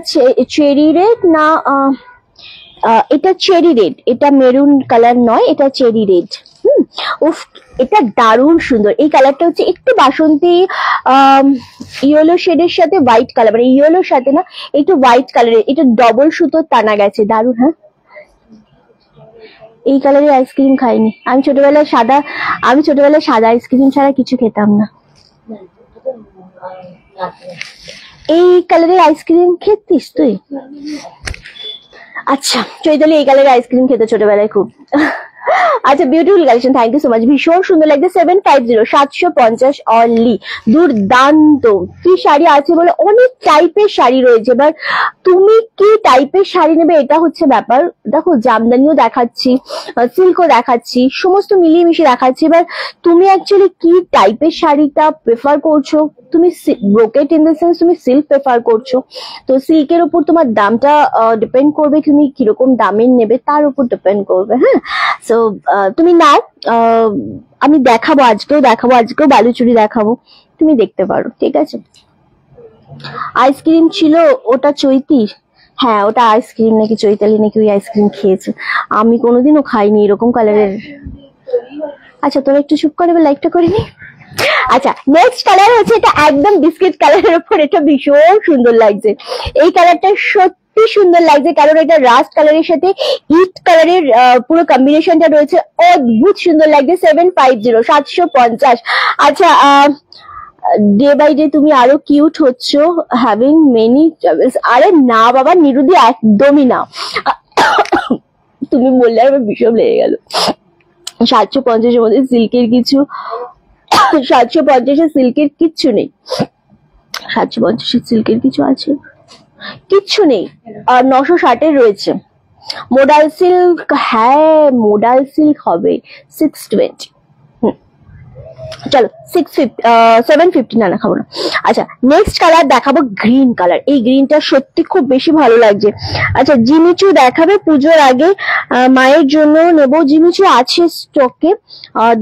চেরি রেড না, এটা চেরি রেড, এটা মেরুন কালার নয়, এটা চেরি রেড। উফ, এটা দারুণ সুন্দর। এই কালারটা হচ্ছে একটু বাসন্তী ইয়েলো শেডের সাথে হোয়াইট কালার, মানে ইয়েলোর সাথে না, একটু হোয়াইট কালারের, এটা ডবল সুতোর টানা গেছে, দারুণ। হ্যাঁ এই কালারের আইসক্রিম খাইনি আমি ছোটবেলায়, সাদা আইসক্রিম ছাড়া কিছু খেতাম না। এই কালারের আইসক্রিম খেতিস তুই? আচ্ছা চৈতালি এই কালারের আইসক্রিম খেতে ছোটবেলায় খুব। আচ্ছা beautiful collection, thank you so much, ভীষণ সুন্দর লাগছে। 750, 750 অনলি। দুর্দান্ত। কি শাড়ি আছে বলে, অনেক টাইপের শাড়ি রয়েছে, এবার তুমি কি টাইপের শাড়ি নেবে এটা হচ্ছে ব্যাপার। দেখো জামদানিও দেখাচ্ছি, সিল্কও দেখাচ্ছি, সমস্ত মিলিয়ে মিশিয়ে দেখাচ্ছি। এবার তুমি অ্যাকচুয়ালি কি টাইপের শাড়িটা প্রেফার করছো, তুমি ব্রোকেট ইন দ্য সেন্স তুমি সিল্ক প্রেফার করছো, তো সিল্কের উপর তোমার দামটা ডিপেন্ড করবে, তুমি কিরকম দামের নেবে তার উপর ডিপেন্ড করবে। হ্যাঁ, সো তুমি নাও, আমি আজকেও বালুচুরি দেখাবো, তুমি দেখতে পারো, ঠিক আছে। আইসক্রিম ছিল ওটা চৈতির, হ্যাঁ ওটা আইসক্রিম নাকি চৈতালি নাকি ওই আইসক্রিম খেয়েছে, আমি কোনোদিনও খাইনি এরকম কালারের। আচ্ছা তোরা একটু চুপ করে লাইকটা করে নি। আচ্ছা নেক্সট কালার হচ্ছে এটা একদম বিস্কিট কালারের উপর, এটা ভীষণ সুন্দর লাগছে। এই কালারটা সত্যি সুন্দর লাগছে, কারণ এটা রাস্ট কালারের সাথে ইট কালারের পুরো কম্বিনেশনটা রয়েছে, অদ্ভুত সুন্দর লাগছে। 750, 750। আচ্ছা ডে বাই ডে তুমি আরো কিউট হচ্ছ, হ্যাভিং মেনি ট্রাভেলস। আরে না বাবা নিরুদি, একদমই না, তুমি বললে আমার ভীষণ লেগে গেল। 750 এর মধ্যে সিল্কের কিছু, 750 সিল্কের কিচ্ছু নেই, 750 সিল্কের কিছু আছে? কিচ্ছু নেই। আর 960 রয়েছে মোডাল সিল্ক, হ্যাঁ মোডাল সিল্ক হবে 620। চলো 750 না খাবো না। আচ্ছা নেক্সট কালার দেখাবো গ্রিন কালার। এই গ্রিনটা সত্যি খুব বেশি ভালো লাগছে। আচ্ছা জিমিচু দেখাবে পুজোর আগে, মায়ের জন্য নেবো। জিমিচু আছে স্টকে,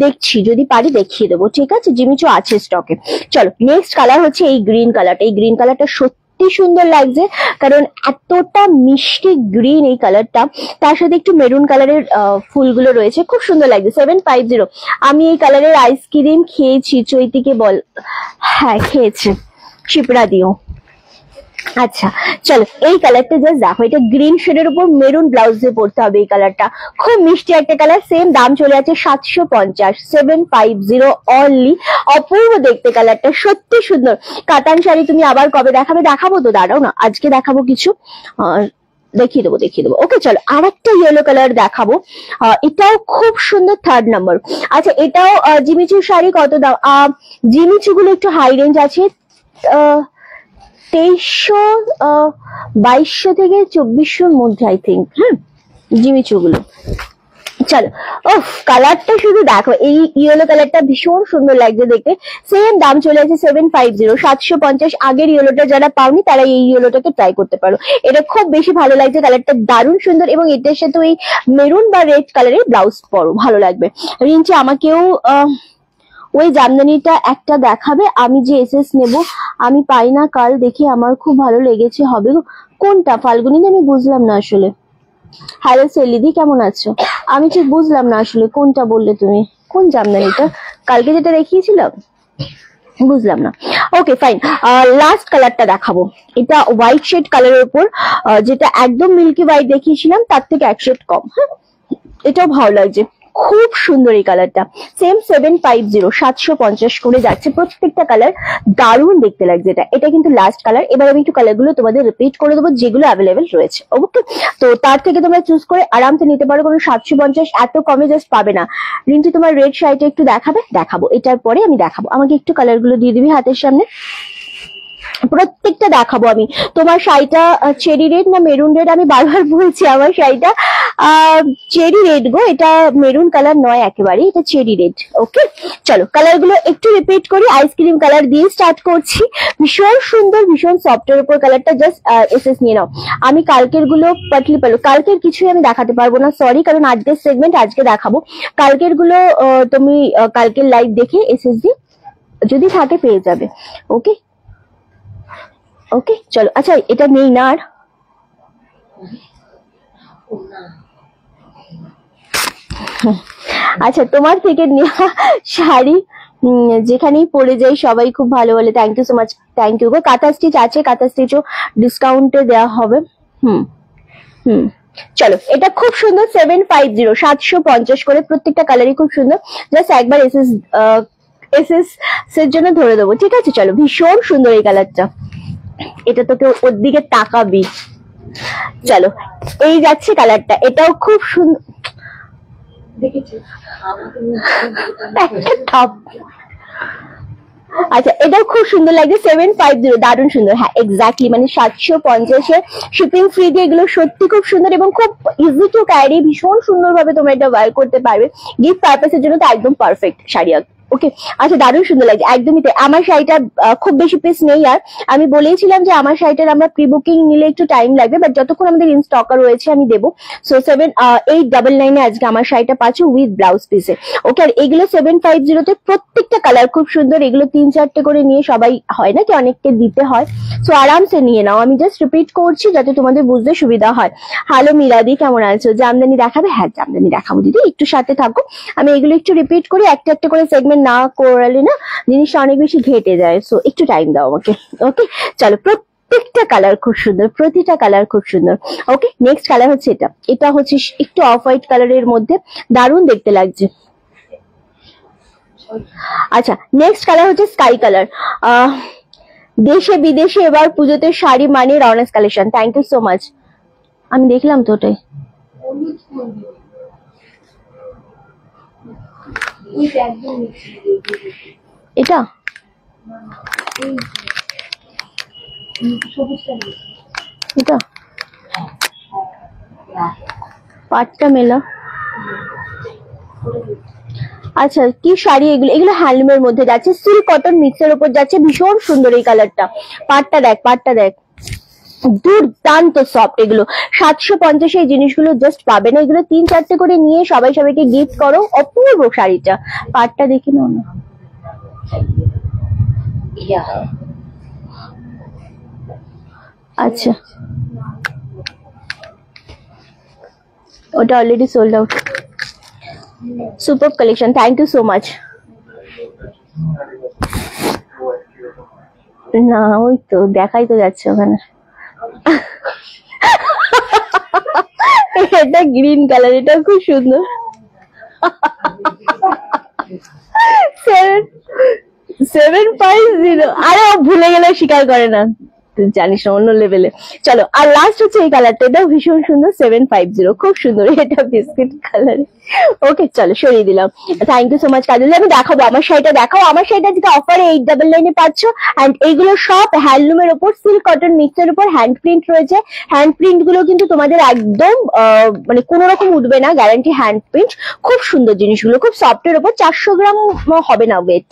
দেখছি যদি পারি দেখিয়ে দেবো, ঠিক আছে? জিমিচু আছে স্টকে। চলো নেক্সট কালার হচ্ছে এই গ্রিন কালারটা। এই গ্রিন কালারটা সত্যি সুন্দর লাগছে, কারণ এতটা মিষ্টি গ্রিন এই কালারটা, তার সাথে একটু মেরুন কালারের ফুলগুলো রয়েছে, খুব সুন্দর লাগছে। 750। আমি এই কালারের আইসক্রিম খেয়েছি, চৈতিকে বল। হ্যাঁ খেয়েছি, শিপ্রা দিও। আচ্ছা চলো এই কালারটা জাস্ট দেখো, এটা গ্রিন শেডের উপর মেরুন ব্লাউজ দিয়ে পড়তে হবে। এই কালারটা খুব মিষ্টি একটা কালার। সেম দাম চলে আছে 750, 750 অনলি। অপূর্ব দেখতে কালারটা, সত্যি সুন্দর। কাতান শাড়ি তুমি আবার কবে দেখাবে? দেখাবো তো, দাঁড়াও না, আজকে দেখাবো কিছু, দেখিয়ে দেবো। ওকে চলো আর একটা ইয়েলো কালার দেখাবো। এটাও খুব সুন্দর, 3rd নাম্বার। আচ্ছা এটাও জিমিচু শাড়ি কত দাম? জিমিচু গুলো একটু হাই রেঞ্জ আছে, 2300, 2200 থেকে 2400 মধ্যে আই থিঙ্ক। হ্যাঁ জিমিচু গুলো। চলো ওফ কালারটা শুধু দেখো, এই ইয়েলো কালারটা ভীষণ সুন্দর লাগছে দেখতে। সেম দাম চলে আছে 750, 750। আগের ইয়েলোটা যারা পাওনি তারা এই ইয়েলোটাকে ট্রাই করতে পারো। এটা খুব বেশি ভালো লাগছে, কালারটা দারুণ সুন্দর, এবং এটার সাথে ওই মেরুন বা রেড কালারের ব্লাউজ পরো, ভালো লাগবে। রিঞ্চি আমাকেও ওই জামদানিটা একটা দেখাবে, আমি যে এসএস নেব। আমি পাই না, কাল দেখি, আমার খুব ভালো লেগেছে। হবে কোনটা ফাল্গুনি? আমি বুঝলাম না আসলে। হ্যালো সেলিদি কেমন আছো? আমি ঠিক বুঝলাম না আসলে কোনটা বললে তুমি, কোন জামদানিটা? কালকে যেটা দেখিয়েছিলাম বুঝলাম না। ওকে ফাইন, লাস্ট কালারটা দেখাবো। এটা হোয়াইট শেড কালারের উপর, যেটা একদম মিল্কি হোয়াইট দেখিয়েছিলাম তার থেকে এক শেড কম। হ্যাঁ এটাও ভালো লাগছে, খুব সুন্দর এই কালারটা। সেম 750, 750 করে যাচ্ছে প্রত্যেকটা কালার। দারুণ দেখতে লাগছে এটা। এটা কিন্তু লাস্ট কালার। এবার আমি একটু কালার গুলো তোমাদের রিপিট করে দেবো যেগুলো অ্যাভেলেবেল রয়েছে। ওকে তো তার থেকে তোমরা চুজ করে আরামসে নিতে পারো, কারণ 750 এত কমে জাস্ট পাবে না। রিন্টু তোমার রেড শাড়িটা একটু দেখাবে? দেখাবো, এটার পরে আমি দেখাবো। আমাকে একটু কালার গুলো দিয়ে দিবি হাতের সামনে, প্রত্যেকটা দেখাবো আমি। তোমার শাড়িটা চেরি রেড না মেরুন রেড? আমি বারবার বলছি আমার শাড়িটা চেরি রেড গো, এটা মেরুন কালার নয় একেবারে, এটা চেরি রেড। ওকে চলো কালার গুলো একটু রিপিট করি। আইসক্রিম কালার দিয়ে স্টার্ট করছি, ভীষণ সুন্দর, ভীষণ সফটের উপর কালারটা। জাস্ট এসএস নিয়ে নাও। আমি কালকের গুলো পাতলি পালো, কালকের কিছুই আমি দেখাতে পারবো না, সরি, কারণ আজকের সেগমেন্ট আজকে দেখাবো। কালকের গুলো তুমি কালকের লাইভ দেখে এসএস দিয়ে যদি থাকে পেয়ে যাবে। ওকে ওকে চলো। আচ্ছা এটা নেই না আর? আচ্ছা তোমার থেকে নেওয়া শাড়ি যেখানেই পরে যাই সবাই খুব ভালো বলে। Thank you so much, thank you গো। কাঁথা স্টিচ আছে, কাঁথা স্টিচও ডিসকাউন্টে দেওয়া হবে। চলো এটা খুব সুন্দর, 750, 750 করে প্রত্যেকটা কালারই খুব সুন্দর। জাস্ট একবার এসএস এর জন্য ধরে দেবো, ঠিক আছে? চলো ভীষণ সুন্দর এই কালারটা, এটা তোকে ওর দিকে তাকাবি। চলো এই যাচ্ছে কালারটা, এটাও খুব সুন্দর। আচ্ছা এটাও খুব সুন্দর লাগছে, 750, দারুণ সুন্দর। হ্যাঁ এক্স্যাক্টলি, মানে 750 শিপিং ফ্রি দিয়ে এগুলো সত্যি খুব সুন্দর এবং খুব ইজি টু ক্যারি। ভীষণ সুন্দর ভাবে তোমরা এটা ওয়্যার করতে পারবে, গিফট পারপাসের জন্য তো একদম পারফেক্ট শাড়ি। ওকে আচ্ছা দারুণ সুন্দর লাগছে, একদমই তাই। আমার শাড়িটা খুব বেশি পিস নেই, আর আমি বলেইছিলাম যে আমার শাড়িটার আমরা প্রি বুকিং নিলে একটু টাইম লাগবে, বাট যতক্ষণ আমাদের ইন স্টক রয়েছে আমি দেবো। সো 899 আজকে আমার শাড়িটা পাচ্ছ উইথ ব্লাউজ পিসে। ওকে আর এগুলো 750 তে প্রত্যেকটা কালার খুব সুন্দর। এগুলো 3-4টে করে নিয়ে সবাই হয় না কি অনেককে দিতে হয়, সো আরামসে নিয়ে নাও। আমি জাস্ট রিপিট করছি যাতে তোমাদের বুঝতে সুবিধা হয়। হ্যালো মিলাদি কেমন আছো? জামদানি দেখাবে? হ্যাঁ জামদানি দেখাবো দিদি, একটু সাথে থাকো। আমি এগুলো একটু রিপিট করি, একটা একটা করে সেগমেন্ট না করলে না জিনিসটা অনেক বেশি ঘেটে যায়, সো একটু টাইম দাও আমাকে। ওকে চলো প্রত্যেকটা কালার খুব সুন্দর, প্রতিটা কালার খুব সুন্দর। ওকে নেক্সট কালার হচ্ছে এটা। এটা হচ্ছে একটু অফ হোয়াইট কালারের মধ্যে, দারুণ দেখতে লাগছে। আচ্ছা নেক্সট কালার হচ্ছে স্কাই কালার। দেশে বিদেশে এবার পুজোতে শাড়ি মানে রওনাস collection. Thank you so much. আমি দেখলাম তো ওটাই। এটা এটা পাটটা মেলা। আচ্ছা কি শাড়ি এগুলো, এগুলো হ্যান্ডলুমের মধ্যে যাচ্ছে, সিল্ক কটন মিক্সের উপর যাচ্ছে, ভীষণ সুন্দর এই কালারটা। পাটটা দেখ, পাটটা দেখ, দুর্দান্ত সফট। এগুলো 750 এই জিনিসগুলো জাস্ট পাবে না, এগুলো 3-4টে করে নিয়ে সবাই সবাইকে গিফট করো। অপূর্ব শাড়িটা, পাটটা দেখে নাও না। আচ্ছা ওটা already sold out. Super collection, thank you so much. না ওই তো দেখাই তো যাচ্ছে ওখানে। এটা গ্রিন কালার, এটা খুব সুন্দর। 750, আরে ও ভুলে গেলে স্বীকার করে না, তুই জানিস না, অন্য লেভেলে। চলো আর লাস্ট হচ্ছে এই কালারটা, এটাও ভীষণ সুন্দর, 750, খুব সুন্দর, এটা বিস্কিট কালার। ওকে চলো সরিয়ে দিলাম, থ্যাংক ইউ সো মাচ কাজল। আমি দেখাবো আমার শাড়িটা, দেখাও আমার শাড়িটা যেটা অফারে 899 পাচ্ছ। এন্ড এইগুলো সব হ্যান্ডলুমের উপর, সিল্ক কটন মিক্সের উপর হ্যান্ড প্রিন্ট রয়েছে। হ্যান্ড প্রিন্ট গুলো কিন্তু তোমাদের একদম মানে কোনো রকম উঠবে না, গ্যারান্টি হ্যান্ড প্রিন্ট। খুব সুন্দর জিনিসগুলো, খুব সফটের উপর, 400 গ্রাম হবে না ওয়েট।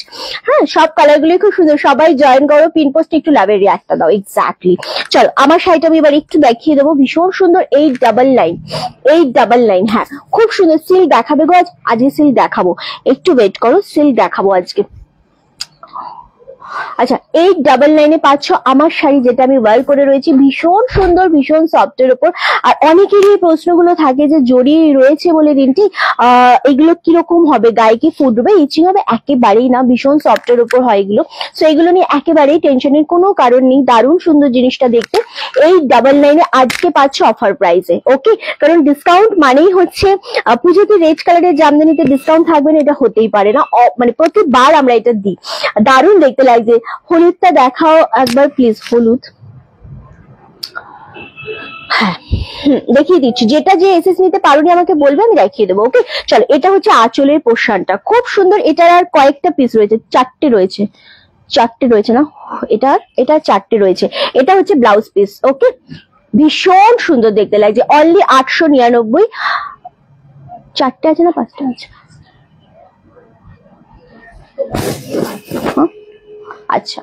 হ্যাঁ সব কালার গুলো খুব সুন্দর, সবাই জয়েন করো, পিন পোস্ট একটু লাভের রিয়াক্টটা দাও। এক্স্যাক্টলি। চলো আমার শাড়িটা আমি এবার একটু দেখিয়ে দেবো, ভীষণ সুন্দর, 899। হ্যাঁ খুব সুন্দর। সিল্ক দেখাবে গো আজকে সিল্ক দেখাবো, একটু ওয়েট করো, সিল্ক দেখাবো আজকে। আচ্ছা 899 পাচ্ছ আমার শাড়ি, যেটা আমি ওয়ার করে রয়েছি, ভীষণ সুন্দর, ভীষণ সফটের উপর। আর অনেকেরই প্রশ্নগুলো থাকে যে জড়ি রয়েছে বলে রিন্টি এগুলো কিরকম হবে, গায়ে কি ফুটবে, ইচিং হবে? একেবারেই না, ভীষণ সফটের উপর হয় এগুলো। সো এগুলো নিয়ে একেবারেই টেনশনের কোনো কারণ নেই, দারুণ সুন্দর জিনিসটা দেখতে। 899 আজকে পাচ্ছ অফার প্রাইসে। ওকে, কারণ ডিসকাউন্ট মানেই হচ্ছে পুজোতে রেড কালারের জামদানিতে ডিসকাউন্ট থাকবে না, এটা হতেই পারে না, মানে প্রতিবার আমরা এটা দিই। দারুণ দেখতে লাগছে। হলুদটা দেখাও একবার প্লিজ, হলুদ। হ্যাঁ দেখিয়ে দিচ্ছি, যেটা যে এসএস নিতে পারোনি আমাকে বলবে, আমি দেখিয়ে দেবো। ওকে চলো, এটা হচ্ছে আঁচলের পোর্শনটা, খুব সুন্দর। এটার আর কয়েকটা পিস রয়েছে, 4টে রয়েছে না, এটা 4টে রয়েছে। এটা হচ্ছে ব্লাউজ পিস। ওকে ভীষণ সুন্দর দেখতে লাগছে, অনলি 899। 4টে আছে না 5টে আছে? আচ্ছা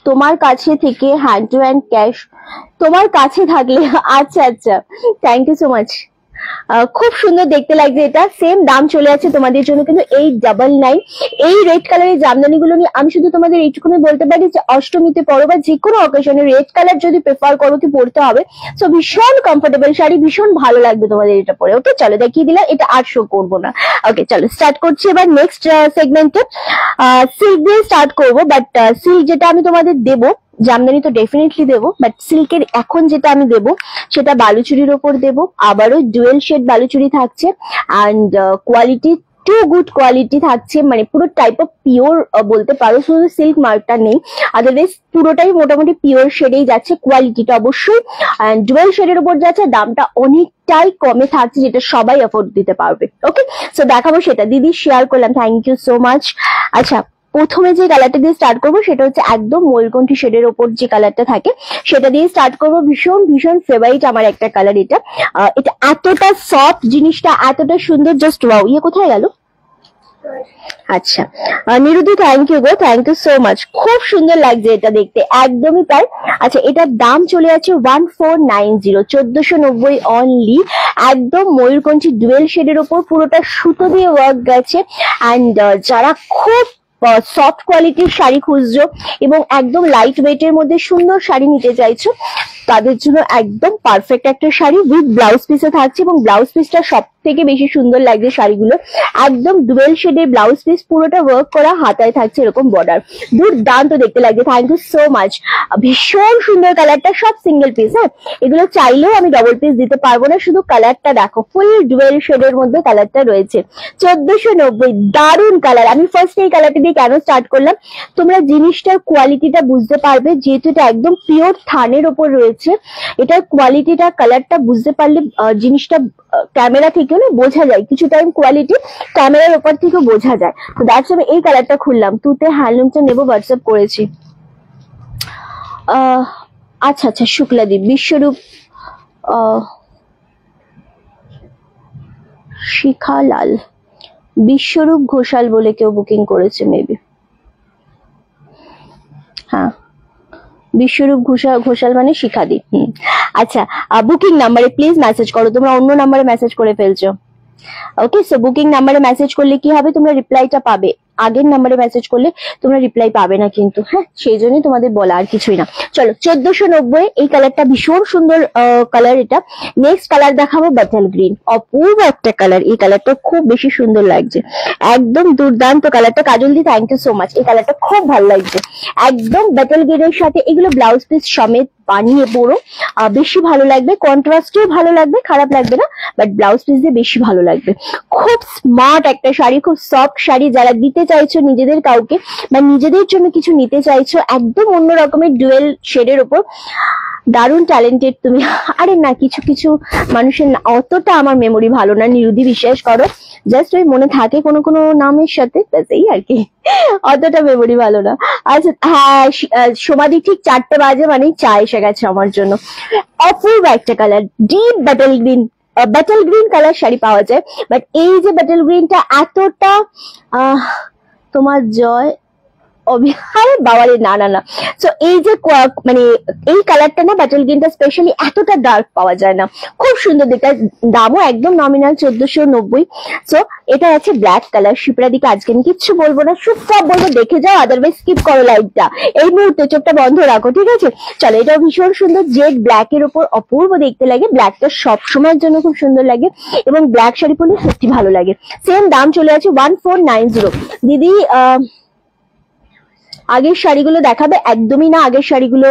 তোমার কাছে থেকে হ্যান্ড টু হ্যান্ড ক্যাশ তোমার কাছে থাকলে, আচ্ছা আচ্ছা থ্যাংক ইউ সো মাচ। খুব সুন্দর দেখতে লাগছে, এটা সেম দাম চলে যাচ্ছে তোমাদের জন্য কিন্তু 899। এই রেড কালারের জামদানি গুলো নিয়ে আমি শুধু তোমাদের এইটুকুনি বলতে পারি যে অষ্টমীতে পরো বা যে কোনো অকেশনে রেড কালার যদি প্রেফার করো কি পরতে হবে। সো ভীষণ কমফোর্টেবল শাড়ি, ভীষণ ভালো লাগবে তোমাদের এটা পরে। ওকে চলো দেখিয়ে দিলাম, এটা আর শো করবো না। ওকে চলো স্টার্ট করছি এবার নেক্সট সেগমেন্টে। সিল্ক দিয়ে স্টার্ট করবো, বাট সিল্ক যেটা আমি তোমাদের দেবো, জামদানি তো ডেফিনেটলি দেবো, বাট সিল্কের এখন যেটা আমি দেবো সেটা বালুচুরির ওপর দেবো। আবারও ডুয়েল শেড বালুচুরি থাকছে, and quality too good quality থাকছে, মানে পুরো টাইপ অফ পিওর বলতে পারো, শুধু সিল্ক মার্কটা নেই, আদারওয়াইজ পুরোটাই মোটামুটি পিওর শেডেই যাচ্ছে। কোয়ালিটিটা অবশ্যই ডুয়েল শেডের উপর যাচ্ছে, দামটা অনেকটাই কমে থাকছে, যেটা সবাই অ্যাফোর্ড দিতে পারবে। ওকে সো দেখাবো সেটা, দিদি শেয়ার করলাম, থ্যাংক ইউ সো মাচ। আচ্ছা প্রথমে যে কালারটা দিয়ে স্টার্ট করবো সেটা হচ্ছে একদম ময়ূরকণ্ঠী শেডের ওপর যে কালারটা থাকে সেটা দিয়ে স্টার্ট করবো। ভীষণ ভীষণ ফেভারিট আমার একটা কালার এটা। এটা এতটা সফট, জিনিসটা এতটা সুন্দর, জাস্ট ওয়াও। ইয়ে কোথায় গেল? আচ্ছা নিরুদি থ্যাংক ইউ গো, থ্যাংক ইউ সো মাচ। খুব সুন্দর লাগছে এটা দেখতে, একদমই তাই। আচ্ছা এটার দাম চলে যাচ্ছে 1490, 1490 অনলি। একদম ময়ূরকণ্ঠী ডুয়েল শেডের ওপর পুরোটা সুতো দিয়ে ওয়ার্ক গেছে। অ্যান্ড যারা খুব সফট কোয়ালিটির শাড়ি খুঁজছো এবং একদম লাইট ওয়েটের মধ্যে সুন্দর শাড়ি নিতে চাইছো, তাদের জন্য একদম পারফেক্ট একটা শাড়ি উইথ ব্লাউজ পিসে থাকছে, এবং ব্লাউজ পিসটা সব থেকে বেশি সুন্দর লাগছে শাড়িগুলো। একদম ডুয়েল শেডের ব্লাউজ পিস, পুরোটা ওয়ার্ক করা, হাতায় থাকছে এরকম বর্ডার, দুর্দান্ত দেখতে লাগছে। Thank you so much. ভীষণ সুন্দর কালারটা, সব সিঙ্গেল পিস। হ্যাঁ এগুলো চাইলেও আমি ডবল পিস দিতে পারবো না, শুধু কালারটা দেখো, ফুল ডুয়েল শেডের মধ্যে কালারটা রয়েছে। 1490, দারুণ কালার। আমি ফার্স্ট এই কালারটা দিয়ে কেন স্টার্ট করলাম, তোমরা জিনিসটার কোয়ালিটিটা বুঝতে পারবে, যেহেতু এটা একদম পিওর থানের ওপর রয়েছে, এটার কোয়ালিটিটা কালারটা বুঝতে পারলে জিনিসটা ক্যামেরা থেকে না বোঝা যায়, কিছু টাইম কোয়ালিটি ক্যামেরার ওপর থেকে বোঝা যায়। তো দ্যাটস আমি এই কালারটা খুললাম, তুতে হ্যান্ডলুমটা নেবো, হোয়াটসঅ্যাপ করেছি। আচ্ছা আচ্ছা শুক্লাদীপ, বিশ্বরূপ, শিখালাল, বিশ্বরূপ ঘোষাল বলে কেউ বুকিং করেছে মেবি। হ্যাঁ, বিশ্বরূপ ঘোষাল মানে শিখাদি। আচ্ছা, বুকিং নাম্বারে প্লিজ মেসেজ করো, তোমরা অন্য নাম্বারে মেসেজ করে ফেলছো। ওকে, সো বুকিং নাম্বারে মেসেজ করলে কি হবে, তোমরা রিপ্লাইটা পাবে। আগের নাম্বারে মেসেজ করলে তোমরা রিপ্লাই পাবে না কিন্তু, হ্যাঁ সেই জন্যই তোমাদের বলা, আর কিছুই না। চলো 1490, এই কালারটা ভীষণ সুন্দর কালার। এটা নেক্সট কালার দেখাবো ব্যাটেল গ্রিন, অপূর্ব একটা কালার। এই কালারটা খুব বেশি সুন্দর লাগছে, একদম দুর্দান্ত কালারটা। কাজল di thank you so much, এই কালারটা খুব ভালো লাগছে। একদম ব্যাটেল গ্রিনের সাথে এগুলো ব্লাউজ পিস সমেত বানিয়ে পরো, বেশি ভালো লাগবে। কন্ট্রাস্টেও ভালো লাগবে, খারাপ লাগবে না, বাট ব্লাউজ পিস দিয়ে বেশি ভালো লাগবে। খুব স্মার্ট একটা শাড়ি, খুব সফট শাড়ি। যারা দিতে চাইছো নিজেদের কাউকে বা নিজেদের জন্য কিছু নিতে চাইছো, একদম অন্য রকমের ডুয়েল শেডের উপর, দারুণ ট্যালেন্টেড তুমি। আরে না, কিছু কিছু মানুষের অতটা আমার মেমোরি ভালো না নিরুদি, বিশ্বাস করো। জাস্ট ওই মনে থাকে কোনো কোনো নামের সাথে, এই আর কি, অতটা মেমোরি ভালো না। আচ্ছা হ্যাঁ, সমাধি ঠিক 4টে বাজে মানে চা এসে গেছে আমার জন্য। অপূর্ব একটা colour, deep battle green. Battle green colour sari পাওয়া যায়, বাট এই যে ব্যাটেল গ্রিনটা এতটা তোমার জয় আরে বাবারে, না না না। সো এই যে মানে এই কালারটা না, ব্যাটেল গ্রিনটা স্পেশালি এতটা ডার্ক পাওয়া যায় না, খুব সুন্দর দেখতে। দামও একদম নমিনাল 1490। সো এটা আছে ব্ল্যাক কালার। শিপ্রা দিকে আজকে আমি কিচ্ছু বলবো না, সব বলবো, দেখে যাও, আদারওয়াইজ স্কিপ করো লাইভটা। এই মুহূর্তে চোখটা বন্ধ রাখো, ঠিক আছে? চলো, এটা ভীষণ সুন্দর, জেড ব্ল্যাক এর উপর অপূর্ব দেখতে লাগে। ব্ল্যাকটা সব সময়ের জন্য খুব সুন্দর লাগে, এবং ব্ল্যাক শাড়ি পরলে সত্যি ভালো লাগে। সেম দাম চলে আছে 1490। দিদি আগের শাড়িগুলো দেখাবে? একদমই না, আগের শাড়িগুলো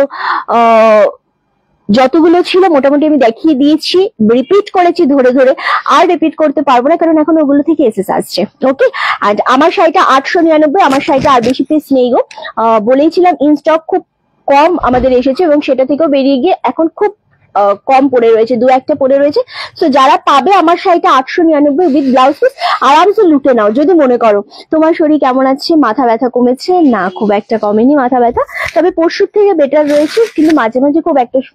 যতগুলো ছিল মোটামুটি আমি দেখিয়ে দিয়েছি, রিপিট করেছি ধরে ধরে, আর রিপিট করতে পারবো না, কারণ এখন ওগুলো থেকে এসএস আসছে। ওকে, অ্যান্ড আমার শাড়িটা 899, আমার শাড়িটা আর বেশি পিস নেই গো। বলেইছিলাম ইন স্টক খুব কম আমাদের এসেছে, এবং সেটা থেকেও বেরিয়ে গিয়ে এখন খুব কম পড়ে রয়েছে, 2-1টা পড়ে রয়েছে। তো যারা পাবে আমার শাড়িটা 899 উইথ ব্লাউজ পিস, আরামসে লুটে নাও। যদি মনে করো তোমার শরীর কেমন আছে, মাথা ব্যথা কমেছে, না খুব একটা কমেনি মাথা ব্যথা, তবে পরশুর থেকে বেটার রয়েছে, কিন্তু মাঝে মাঝে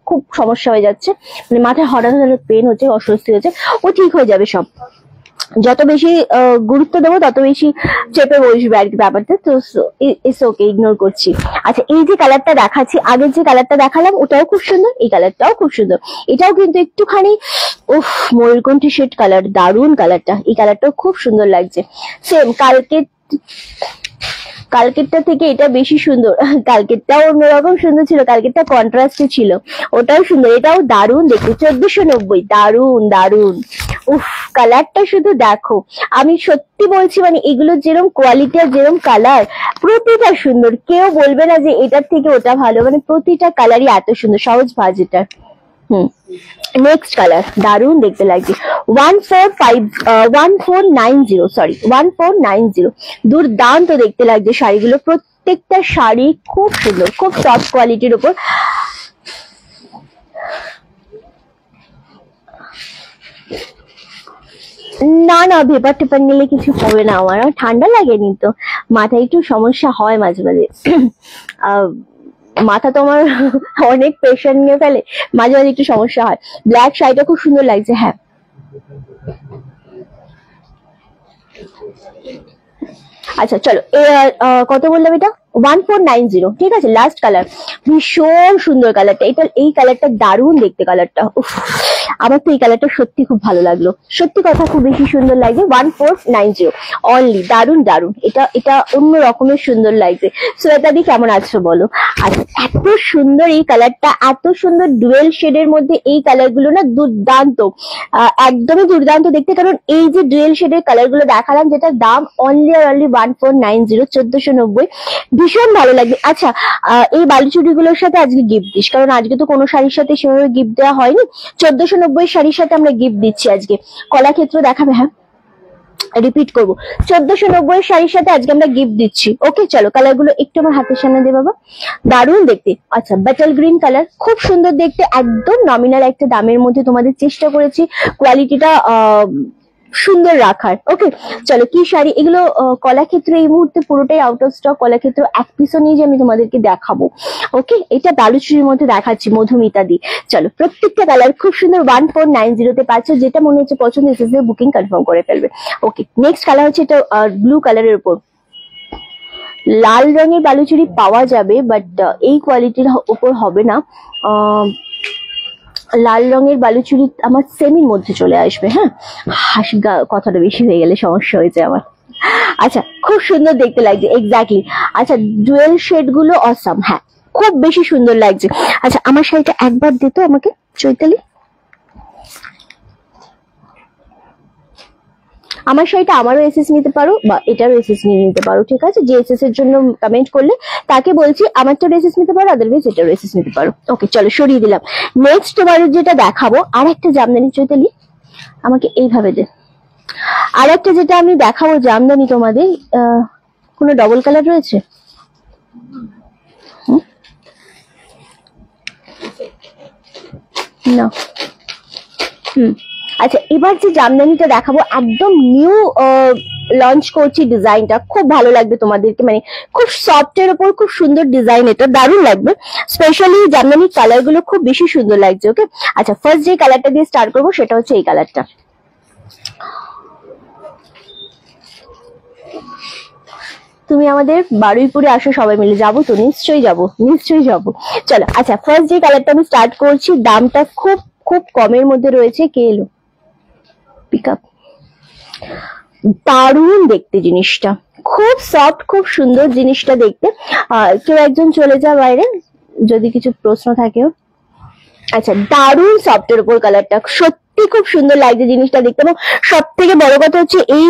খুব সমস্যা হয়ে যাচ্ছে, মানে মাথায় হঠাৎ হঠাৎ পেন হচ্ছে, অস্বস্তি হচ্ছে, ও ঠিক হয়ে যাবে সব। যত বেশি গুরুত্ব দেবো তত বেশি চেপে বসবে আর কি ব্যাপারটা। তো ইটস ওকে, ইগনোর করছি। আচ্ছা, এই যে কালারটা দেখাচ্ছি, আগের যে কালারটা দেখালাম ওটাও খুব সুন্দর, এই কালারটাও খুব সুন্দর। এটাও কিন্তু একটুখানি উফ, ময়ূরকণ্ঠী শেড কালার, দারুণ কালারটা। এই কালারটাও খুব সুন্দর লাগছে। সেম কালকেরটা থেকে এটা বেশি সুন্দর। কালকেরটাও অন্যরকম সুন্দর ছিল, কালকেরটা কন্ট্রাস্টে ছিল, ওটাও সুন্দর। এটাও দারুণ দেখতে, 1490, দারুণ দারুণ। উফ, কালারটা শুধু দেখো, আমি সত্যি বলছি, মানে এগুলো যেরকম কোয়ালিটি আর যেরকম কালার, প্রতিটা সুন্দর। কেউ বলবে না যে এটার থেকে ওটা ভালো, মানে প্রতিটা কালারই এত সুন্দর, সহজ বাজেটার। নেক্সট কালার দারুণ দেখতে লাগছে, 1490, দুর্দান্ত দেখতে লাগছে শাড়িগুলো। প্রত্যেকটা শাড়ি খুব সুন্দর, খুব টপ কোয়ালিটির উপর। না না, ভেপার টেপার নিলে কিছু হবে না, আমার ঠান্ডা লাগেনি তো, মাথায় একটু সমস্যা হয় মাঝে মাঝে। মাথা তো আমার অনেক প্রেশার নিয়ে ফেলে, মাঝে মাঝে একটু সমস্যা হয়। ব্ল্যাক শাড়িটা খুব সুন্দর লাগছে। হ্যাঁ, আচ্ছা চলো, কত বললাম এটা? 1490, ঠিক আছে। লাস্ট কালার, ভীষণ সুন্দর কালারটা। এই কালারটা দারুণ দেখতে, কালারটা আমার তো এই কালারটা সত্যি খুব ভালো লাগলো, সত্যি কথা খুব বেশি সুন্দর লাগছে। 1490 অনলি, দারুণ দারুণ। এটা অন্য রকমের সুন্দর লাগছে। শ্বেতা দি কেমন আছো বলো? আচ্ছা, এত সুন্দর এই কালারটা, এত সুন্দর ডুয়েল শেডের মধ্যে এই কালার গুলো না দুর্দান্ত, একদমই দুর্দান্ত দেখতে। কারণ এই যে ডুয়েল শেডের কালার গুলো দেখালাম, যেটা দাম অনলি 1490, 1490, ভীষণ ভালো লাগবে। আচ্ছা, এই বালুচুড়ি গুলোর সাথে আজকে গিফট দিস, কারণ আজকে তো কোনো শাড়ির সাথে সেভাবে গিফট দেওয়া হয়নি। 1490 শাড়ির সাথে আমরা গিফট দিচ্ছি আজকে। কলাক্ষেত্র দেখাবে? হ্যাঁ, রিপিট করবো, 1490 শাড়ির সাথে আজকে আমরা গিফট দিচ্ছি। ওকে চলো, কালার গুলো একটু আমার হাতের সামনে দে বাবা, দারুণ দেখতে। আচ্ছা, ব্যাটেল গ্রিন কালার, খুব সুন্দর দেখতে, একদম নমিনাল একটা দামের মধ্যে তোমাদের চেষ্টা করেছি কোয়ালিটিটা সুন্দর রাখার। ওকে চলো, কি শাড়ি এগুলো? কলাক্ষেত্র এই মুহূর্তে পুরোটাই আউট অফ স্টক। কলাক্ষেত্র এক পিসও নিয়ে যে আমি তোমাদেরকে দেখাবো। ওকে, এটা বালুচুরির মধ্যে দেখাচ্ছি মধুমিতা দি। চলো, প্রত্যেকটা কালার খুব সুন্দর। 1490 পাচ্ছ, যেটা মনে হচ্ছে পছন্দ এসেছে বুকিং কনফার্ম করে ফেলবে। ওকে, নেক্সট কালার হচ্ছে এটা ব্লু কালারের উপর। লাল রঙের বালুচুরি পাওয়া যাবে, বাট এই কোয়ালিটির উপর হবে না। লাল রঙের বালুচুরি আমার সেমির মধ্যে চলে আসবে। হ্যাঁ, কথাটা বেশি হয়ে গেলে সমস্যা হয়েছে আমার। আচ্ছা, খুব সুন্দর দেখতে লাগছে, এক্স্যাক্টলি। আচ্ছা, ডুয়েল শেড গুলো অসাম। হ্যাঁ, খুব বেশি সুন্দর লাগছে। আচ্ছা, আমার শাড়িটা একবার দিত আমাকে চৈতালি। আমার শাড়িটা আমারও এসএস নিতে পারো বা এটারও এসএস নিয়ে নিতে পারো, ঠিক আছে? যে এসএস এর জন্য কমেন্ট করলে তাকে বলছি আমারটারও এসএস নিতে পারো, আদারওয়াইজ এটারও এসএস নিতে পারো। ওকে চলো, সরিয়ে দিলাম। নেক্সট তোমার যেটা দেখাবো আর একটা জামদানি, চৈতালি আমাকে এইভাবে দে। আর একটা যেটা আমি দেখাবো জামদানি তোমাদের, কোনো ডবল কালার রয়েছে? না। আচ্ছা, এবার যে জামদানিটা দেখাবো একদম নিউ লঞ্চ করছি। ডিজাইনটা খুব ভালো লাগবে তোমাদেরকে, মানে খুব সফট এর উপর খুব সুন্দর ডিজাইন, এটা দারুণ লাগবে। স্পেশালি জামদানির কালার গুলো খুব বেশি সুন্দর লাগছে। ওকে, আচ্ছা, ফার্স্ট যে কালারটা দিয়ে স্টার্ট করবো সেটা হচ্ছে এই কালারটা। তুমি আমাদের বারুইপুরে আসো, সবাই মিলে যাবো তো? নিশ্চয়ই যাবো, নিশ্চয়ই যাবো। চলো, আচ্ছা, ফার্স্ট যে কালারটা আমি স্টার্ট করছি, দামটা খুব খুব কমের মধ্যে রয়েছে। কে এলো? Pick up. দারুণ দেখতে জিনিসটা, খুব সফট, খুব সুন্দর জিনিসটা দেখতে। কেউ একজন চলে যা বাইরে যদি কিছু প্রশ্ন থাকে। আচ্ছা, দারুণ সফটের উপর কালারটা, সত্যি খুব সুন্দর লাগছে জিনিসটা দেখতে। এবং সব থেকে বড় কথা হচ্ছে এই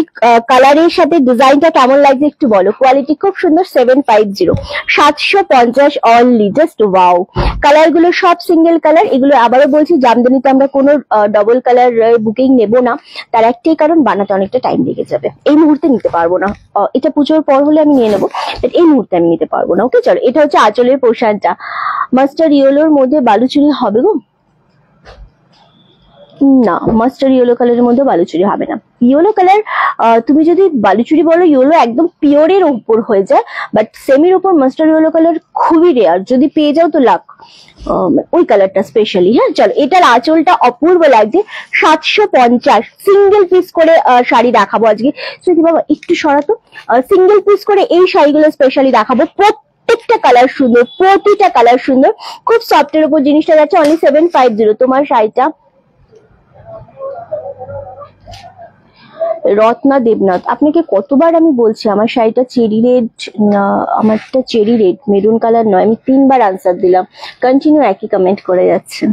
কালারের সাথে ডিজাইনটা কেমন লাগছে একটু বলো। কোয়ালিটি খুব সুন্দর। 750, 750 অনলি, জাস্ট ওয়াও। কালার গুলো সব সিঙ্গেল কালার। এগুলো আবারও বলছি, জামদানিতে আমরা কোনো ডবল কালার বুকিং নেব না, তার একটাই কারণ বানাতে অনেকটা টাইম লেগে যাবে। এই মুহূর্তে নিতে পারবো না, এটা পুজোর পর হলে আমি নিয়ে নেবো, বাট এই মুহূর্তে আমি নিতে পারবো না। ওকে চলো, এটা হচ্ছে আঁচলের পোশাকটা। মাস্টার্ড ইয়েলোর মধ্যে বালুচুরি হবে গো? না, মাস্টার্ড ইয়েলো কালারের মধ্যে বালুচুরি হবে না। ইয়েলো কালার তুমি যদি বালুচুরি বলো, ইয়েলো একদম পিওরের উপর হয়ে যায়, বাট সেমির উপর মাস্টার্ড ইয়েলো কালার খুবই রেয়ার। যদি পেয়ে যাও তো লাক, ওই কালারটা স্পেশালি। হ্যাঁ চলো, এটার আঁচলটা অপূর্ব লাগছে। 750 সিঙ্গেল পিস করে শাড়ি দেখাবো আজকে। যদি বাবা একটু সরাতো, সিঙ্গেল পিস করে এই শাড়িগুলো স্পেশালি দেখাবো। প্রত্যেকটা কালার সুন্দর, প্রতিটা কালার সুন্দর, খুব সফটের উপর জিনিসটা যাচ্ছে। অনলি 750। তোমার শাড়িটা রত্না দেবনাথ, আপনাকে কতবার আমি বলছি আমার শাড়িটা চেরি রেড, আমারটা চেরি রেড, মেরুন কালার নয়। আমি 3বার আনসার দিলাম, কন্টিনিউ একই কমেন্ট করে যাচ্ছেন।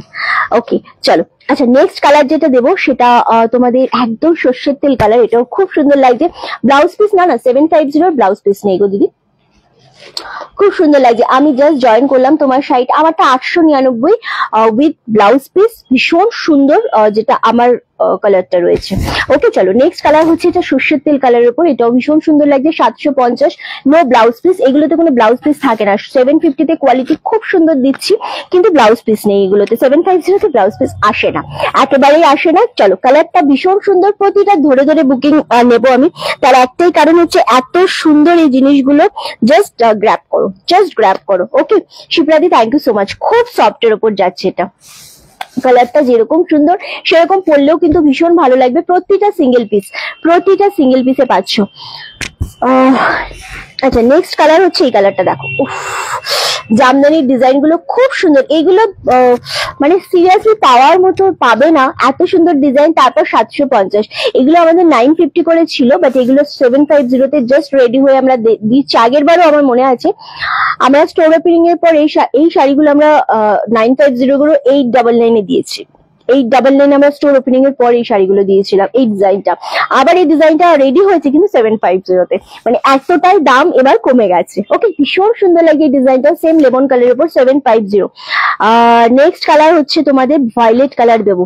ওকে চলো, আচ্ছা, নেক্সট কালার যেটা দেবো সেটা তোমাদের একদম সর্ষের তেল কালার। এটাও খুব সুন্দর লাগছে। ব্লাউজ পিস না, 750 ব্লাউজ পিস নেই গো দিদি। খুব সুন্দর লাগছে। আমি জাস্ট জয়েন করলাম তোমার শাড়িটা, আমারটা 899 উইথ ব্লাউজ পিস, ভীষণ সুন্দর, যেটা আমার কালারটা রয়েছে। ওকে চলো, নেক্সট কালার হচ্ছে এটা সর্ষের তেল কালারের উপর। এটাও ভীষণ সুন্দর লাগছে। 750, নো ব্লাউজ পিস। এগুলোতে কোনো ব্লাউজ পিস থাকে না। 750 কোয়ালিটি খুব সুন্দর দিচ্ছি, কিন্তু ব্লাউজ পিস নেই এগুলোতে। 750 ব্লাউজ পিস আসে না, একেবারেই আসে না। চলো, কালারটা ভীষণ সুন্দর। প্রতিটা ধরে ধরে বুকিং নেবো আমি, তার একটাই কারণ হচ্ছে এত সুন্দর এই জিনিসগুলো। জাস্ট গ্র্যাব করো, জাস্ট গ্র্যাব করো। ওকে শিপ্রাদি, থ্যাংক ইউ সো মাচ। খুব সফটের উপর যাচ্ছে এটা। কালারটা যেরকম সুন্দর সেরকম পরলেও কিন্তু ভীষণ ভালো লাগবে। প্রতিটা সিঙ্গেল পিস, প্রতিটা সিঙ্গেল পিসে পাচ্ছ। আচ্ছা, নেক্সট কালার হচ্ছে এই কালারটা। দেখো, জামদানির ডিজাইন গুলো খুব সুন্দর। এইগুলো মানে সিরিয়াসলি পাওয়ার মতো পাবে না, এত সুন্দর ডিজাইন। তারপর 750, এগুলো আমাদের 950 করে ছিল, বাট এগুলো 750 জাস্ট রেডি হয়ে আমরা দিচ্ছি। আগের বারও আমার মনে আছে আমরা স্টোর ওপেনিং এর পর এই শাড়িগুলো আমরা 950 গুলো 899 দিয়েছি। 899 আমরা স্টোর ওপেনিং এর পর এই শাড়িগুলো দিয়েছিলাম। এই ডিজাইনটা আবার, এই ডিজাইনটা রেডি হয়েছে কিন্তু 750 মানে এতটাই দাম এবার কমে গেছে। ওকে, ভীষণ সুন্দর লাগে এই ডিজাইনটা। সেম লেমন কালারের উপর 750। নেক্সট কালার হচ্ছে তোমাদের ভায়োলেট কালার দেবো।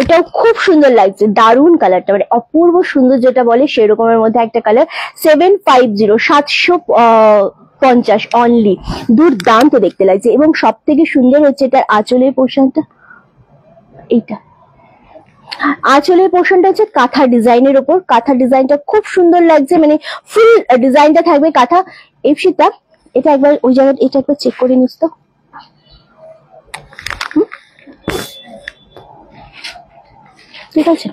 এটাও খুব সুন্দর লাগছে, দারুণ কালারটা, মানে অপূর্ব সুন্দর যেটা বলে সেরকমের মধ্যে একটা কালার। 750, 750 অনলি। দুর্দান্ত দেখতে লাগছে। এবং সব থেকে সুন্দর হচ্ছে এটার আঁচলের পোর্শনটা, এইটা আঁচলের পোর্শনটা হচ্ছে কাঁথা ডিজাইনের উপর, কাঁথা ডিজাইনটা খুব সুন্দর লাগছে, মানে ফুল ডিজাইনটা থাকবে কাঁথা। ইপসিতা এটা একবার ওই জায়গাটা এটা একবার চেক করে নিস তো। ঠিক আছে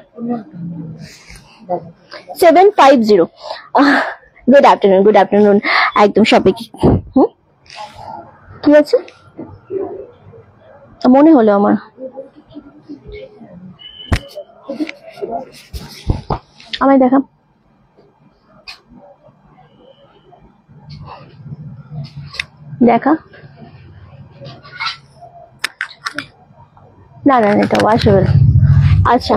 750। গুড আফটারনুন, গুড আফটারনুন একদম সবাইকে। কি আছে মনে হলো আমার, আমায় দেখা। দেখা না না এটা ওয়াশেবল। আচ্ছা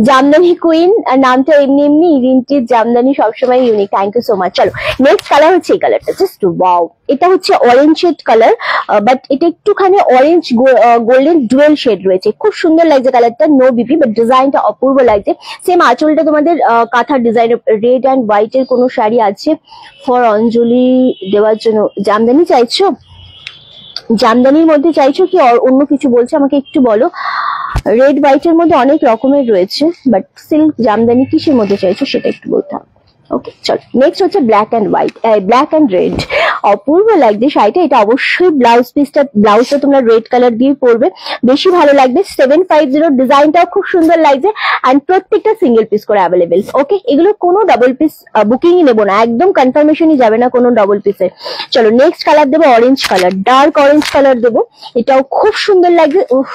জামদানি কুইন নামটা এমনি এমনি, রিন্টির জামদানি সবসময় unique. Thank you so much. চলো নেক্সট কালার হচ্ছে এই কালারটা, জাস্ট ওয়াও। এটা হচ্ছে অরেঞ্জ শেড কালার, বাট এটা একটুখানি অরেঞ্জ গোল্ডেন ডুয়েল শেড রয়েছে, খুব সুন্দর লাগছে কালারটা। নো বিপি, বাট ডিজাইনটা অপূর্ব লাগছে। সেম আঁচলটা তোমাদের কাঁথার ডিজাইন, রেড অ্যান্ড হোয়াইট এর কোনো শাড়ি আছে ফর অঞ্জলি দেওয়ার জন্য? জামদানি চাইছো? জামদানির মধ্যে চাইছো কি অন্য কিছু বলছো আমাকে একটু বলো। রেড হোয়াইট এর মধ্যে অনেক রকমের রয়েছে, বাট সিল্ক জামদানি কিসের মধ্যে চাইছো সেটা একটু বলতে হবে। ওকে চলো নেক্সট হচ্ছে black and white, black and red. অপূর্ব লাগছে শাড়িটা। এটা অবশ্যই ব্লাউজ পিসটা, ব্লাউজটা তোমরা রেড কালার দিয়ে পরবে, বেশি ভালো লাগবে। 750 ডিজাইনটাও খুব সুন্দর লাগছে, অ্যান্ড প্রত্যেকটা সিঙ্গেল পিস করে অ্যাভেলেবেল। ওকে এগুলো কোনো ডাবল পিস বুকিংই নেবো না, একদম কনফার্মেশনই যাবে না কোনো ডাবল পিসের। চলো নেক্সট কালার দেবো orange colour, dark orange colour দেবো। এটাও খুব সুন্দর লাগছে। উফ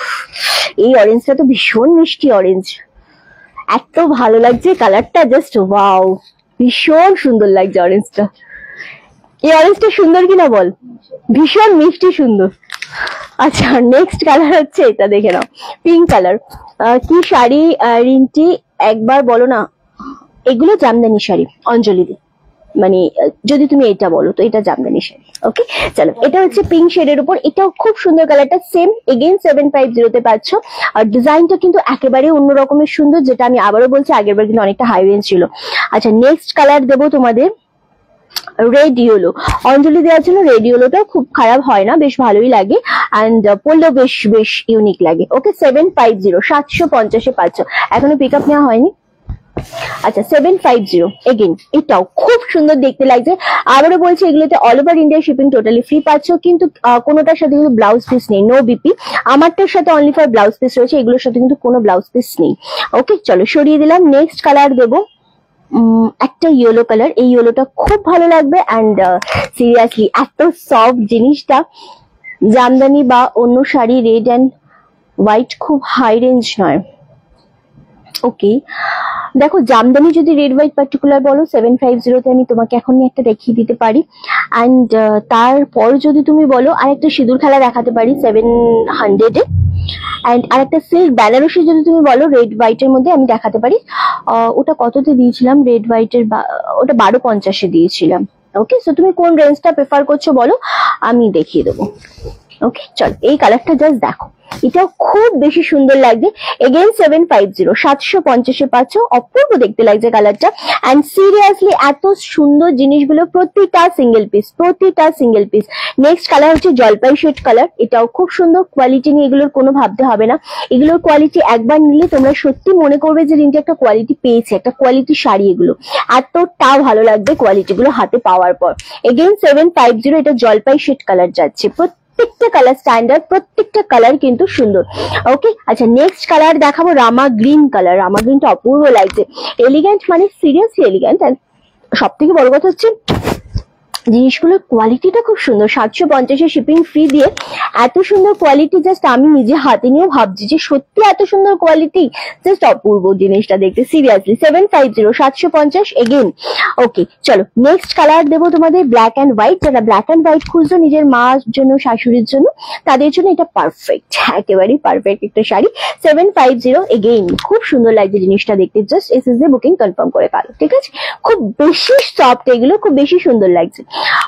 এই অরেঞ্জটা তো ভীষণ মিষ্টি অরেঞ্জ, এত ভালো লাগছে কালারটা, জাস্ট ওয়াও, ভীষণ সুন্দর লাগছে অরেঞ্জটা। এই অরেঞ্জটা সুন্দর কিনা বল, ভীষণ মিষ্টি সুন্দর। আচ্ছা নেক্সট কালার হচ্ছে এটা, দেখে নাও পিঙ্ক কালার। কি শাড়ি রিন্টি একবার বলো না। এগুলো জামদানি শাড়ি অঞ্জলিদি, মানে যদি তুমি এটা বলো তো এটা জামদানি শাড়ি। ওকে চলো এটা হচ্ছে পিঙ্ক শেডের উপর, এটাও খুব সুন্দর কালারটা। সেম এগেইন 750 তে পাচ্ছ। আর ডিজাইনটা কিন্তু একেবারে অন্য রকমের সুন্দর, যেটা আমি আবারও বলছি আগের বার কিন্তু অনেকটা হাই রেঞ্জ ছিল। আচ্ছা নেক্সট কালার দেবো তোমাদের রেড ইয়েলো। অঞ্জলি দেওয়ার জন্য রেড ইয়েলোটা খুব খারাপ হয় না, বেশ ভালোই লাগে, অ্যান্ড পরলেও বেশ বেশ ইউনিক লাগে। ওকে 750 750 পাচ্ছ, এখনো পিক আপ নেওয়া হয়নি। আচ্ছা 750 এগেইন এটাও খুব সুন্দর দেখতে লাগছে। আবারও বলছি এগুলোতে all over India shipping totally free পাচ্ছ, কিন্তু কোনোটার সাথে কিন্তু ব্লাউজ পিস নেই, নো বিপি। আমারটার সাথে অনলি ফর ব্লাউজ পিস রয়েছে, এগুলোর সাথে কিন্তু কোনো ব্লাউজ পিস নেই। ওকে চলো সরিয়ে দিলাম। নেক্সট কালার দেবো একটা ইয়েলো কালার, এই ইয়েলোটা খুব ভালো লাগবে, অ্যান্ড সিরিয়াসলি এত সফট জিনিসটা। জামদানি বা অন্য শাড়ি রেড অ্যান্ড হোয়াইট খুব হাই রেঞ্জ নয়। ওকে দেখো জামদানি যদি রেড হোয়াইট পার্টিকুলার বলো 750 তে আমি তোমাকে এখন একটা দেখিয়ে দিতে পারি, অ্যান্ড তারপর যদি তুমি বলো আরেকটা সিঁদুর খেলা দেখাতে পারি 700 এ, অ্যান্ড আরেকটা সিল্ক বেনারসি যদি তুমি বলো রেড হোয়াইট এর মধ্যে আমি দেখাতে পারি। ওটা কততে দিয়েছিলাম রেড হোয়াইট এর, ওটা 1250 দিয়েছিলাম। ওকে সো তুমি কোন রেঞ্জটা প্রেফার করছো বলো, আমি দেখিয়ে দেবো। ওকে চলো এই কালারটা জাস্ট দেখো, এটাও খুব বেশি সুন্দর লাগছে। এগেইন 750 750 পাচ্ছ, অপূর্ব দেখতে লাগছে কালারটা, অ্যান্ড সিরিয়াসলি এত সুন্দর জিনিসগুলো, প্রতিটা সিঙ্গেল পিস, প্রতিটা সিঙ্গেল পিস। নেক্সট কালার হচ্ছে জলপাই শেড কালার, এটাও খুব সুন্দর। কোয়ালিটি নিয়ে এগুলোর কোনো ভাবতে হবে না, এগুলোর কোয়ালিটি একবার নিলে তোমরা সত্যি মনে করবে যে রিন্টি একটা কোয়ালিটি পেয়েছে, একটা কোয়ালিটি শাড়ি। এগুলো এতটা ভালো লাগবে কোয়ালিটি গুলো হাতে পাওয়ার পর। এগেইন 750 এটা জলপাই শেড কালার যাচ্ছে, প্রত্যেকটা কালার স্ট্যান্ডার্ড, প্রত্যেকটা কালার কিন্তু সুন্দর। ওকে আচ্ছা নেক্সট কালার দেখাবো রামা গ্রিন কালার। রামা গ্রিনটা অপূর্ব লাগছে, এলিগ্যান্ট, মানে সিরিয়াসলি এলিগ্যান্ট। অ্যান্ড সব থেকে বড় কথা হচ্ছে জিনিসগুলোর কোয়ালিটিটা খুব সুন্দর। 750 শিপিং ফ্রি দিয়ে এত সুন্দর কোয়ালিটি, জাস্ট আমি নিজে হাতে নিয়ে ভাবছি যে সত্যি এত সুন্দর কোয়ালিটি, জাস্ট অপূর্ব জিনিসটা দেখতে। Seriously 750 750 again. ওকে চলো নেক্সট কালার দেবো তোমাদের ব্ল্যাক অ্যান্ড হোয়াইট। যারা ব্ল্যাক অ্যান্ড হোয়াইট খুঁজছো নিজের মার জন্য, শাশুড়ির জন্য, তাদের জন্য এটা পারফেক্ট, একেবারেই পারফেক্ট একটা শাড়ি। 750 এগেইন, খুব সুন্দর লাগছে জিনিসটা দেখতে, জাস্ট এসএসএ বুকিং কনফার্ম করে পারো। ঠিক আছে খুব বেশি সফট, এগুলো খুব বেশি সুন্দর লাগছে।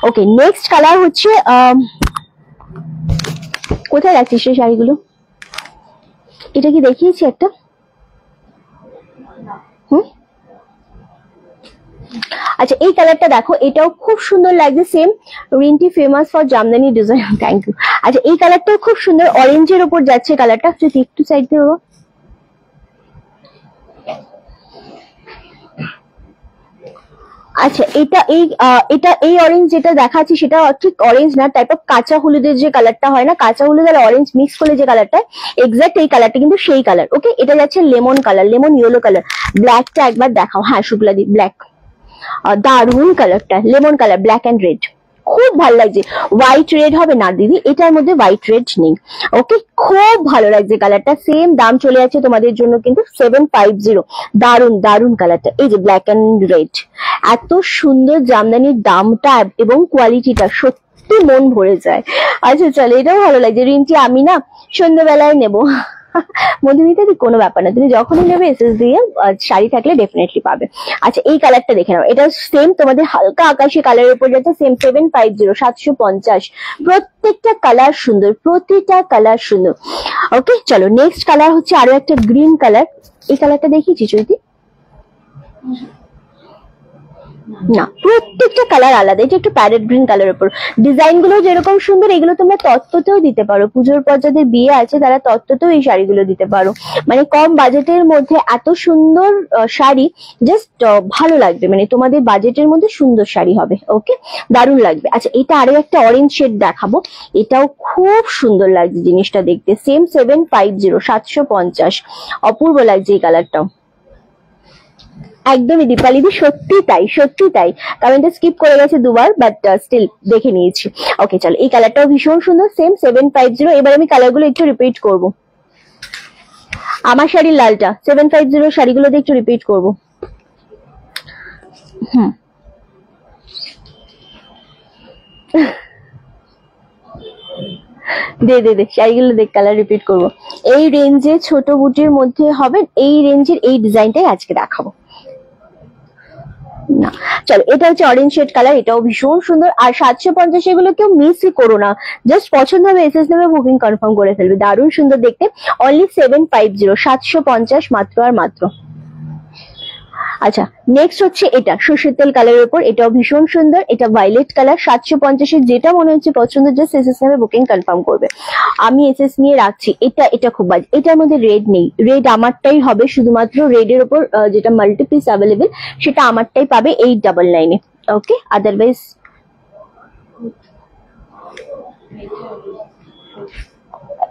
ওকে নেক্সট কালার হচ্ছে কোথায় রাখছিস সেই শাড়িগুলো, এটা কি দেখিয়েছি একটা? আচ্ছা এই কালারটা দেখো, এটাও খুব সুন্দর লাগছে। Same Rinti famous for Jamdani design, thank you. আচ্ছা এই কালারটাও খুব সুন্দর, অরেঞ্জের উপর যাচ্ছে কালারটা, যদি একটু সাইড দেবো। আচ্ছা, এটা এই অরেঞ্জ যেটা দেখাচ্ছি সেটা ঠিক অরেঞ্জ না, টাইপ অফ কাঁচা হলুদের যে কালারটা হয় না, কাঁচা হলুদ আর অরেঞ্জ মিক্স করলে যে কালারটা, এক্সাক্ট এই কালারটা কিন্তু সেই কালার। ওকে, এটা যাচ্ছে lemon colour, lemon yellow colour. ব্ল্যাকটা একবার দেখাও, হ্যাঁ শুক্লাদি ব্ল্যাক, দারুন কালারটা, lemon colour, black and red, খুব ভালো লাগছে। হোয়াইট রেড হবে না দিদি, এটার মধ্যে হোয়াইট রেড নেই। ওকে, খুব ভালো লাগছে কালারটা। সেম দাম চলে যাচ্ছে তোমাদের জন্য কিন্তু 750। দারুন দারুন কালারটা, এই যে ব্ল্যাক এন্ড রেড, এত সুন্দর জামদানির দামটা এবং কোয়ালিটিটা সত্যি মন ভরে যায়। আচ্ছা চলো, এটাও ভালো লাগছে রিন্টি, আমি না সন্ধ্যাবেলায় নেবো। মধুমিতা দি কোনো ব্যাপার না, তুমি যখনই নেবে এসএস দিয়ে শাড়ি থাকলে ডেফিনেটলি পাবে। আচ্ছা এই কালারটা দেখে নাও, এটা সেম তোমাদের হালকা আকাশি কালারের উপর যাচ্ছে, সেম 750, 750। প্রত্যেকটা কালার সুন্দর, প্রতিটা কালার সুন্দর। ওকে চলো, নেক্সট কালার হচ্ছে আরো একটা গ্রিন কালার। এই কালারটা দেখিয়েছি চৈতি না, প্রত্যেকটা কালার আলাদা। এটা একটু প্যারেট গ্রিন কালার উপর, ডিজাইন গুলো যেরকম সুন্দর, এগুলো তোমরা তত্ত্বতেও দিতে পারো। পুজোর পর যাদের বিয়ে আছে তারা তত্ত্বতেও এই শাড়িগুলো দিতে পারো। মানে কম বাজেটের মধ্যে এত সুন্দর শাড়ি, জাস্ট ভালো লাগবে, মানে তোমাদের বাজেটের মধ্যে সুন্দর শাড়ি হবে। ওকে, দারুণ লাগবে। আচ্ছা এটা আরো একটা অরেঞ্জ শেড দেখাবো, এটাও খুব সুন্দর লাগছে জিনিসটা দেখতে, সেম 750, 750। অপূর্ব লাগছে এই কালারটাও, একদমই দীপালি দি, সত্যি তাই সত্যি তাই। কমেন্টে স্কিপ করে গেছে দুবার, বাট স্টিল দেখে নিয়েছি। ওকে চলো, এই কালারটাও ভীষণ সুন্দর, সেম 750। এবার আমি কালারগুলো একটু রিপিট করব, আমার শাড়ির লালটা 750 শাড়িগুলোতে একটু রিপিট করব। দে শাড়িগুলো দেখ, কালার রিপিট করব। এই রেঞ্জে ছোট বুটির মধ্যে হবে, এই রেঞ্জের এই ডিজাইনটাই আজকে দেখাবো না। চলো, এটা হচ্ছে অরেঞ্জ শেড কালার, এটাও ভীষণ সুন্দর। আর 750 এগুলো কেউ মিসই করো না, জাস্ট পছন্দ হবে এসএস নেবে, বুকিং কনফার্ম করে ফেলবে। দারুণ সুন্দর দেখতে, অনলি 750, 750 মাত্র আর মাত্র। আচ্ছা নেক্সট হচ্ছে এটা সর্ষের তেল কালারের উপর, এটাও ভীষণ সুন্দর, এটা ভায়োলেট কালার। 750 যেটা মনে হচ্ছে পছন্দ, জাস্ট এসএস নেবে, বুকিং কনফার্ম করবে। আমি এসএস নিয়ে রাখছি। এটা খুব বাজে, এটার মধ্যে রেড নেই, রেড আমারটাই হবে, শুধুমাত্র রেড এর উপর যেটা মাল্টি পিস অ্যাভেলেবেল সেটা আমারটাই পাবে 899-এ। ওকে, আদারওয়াইজ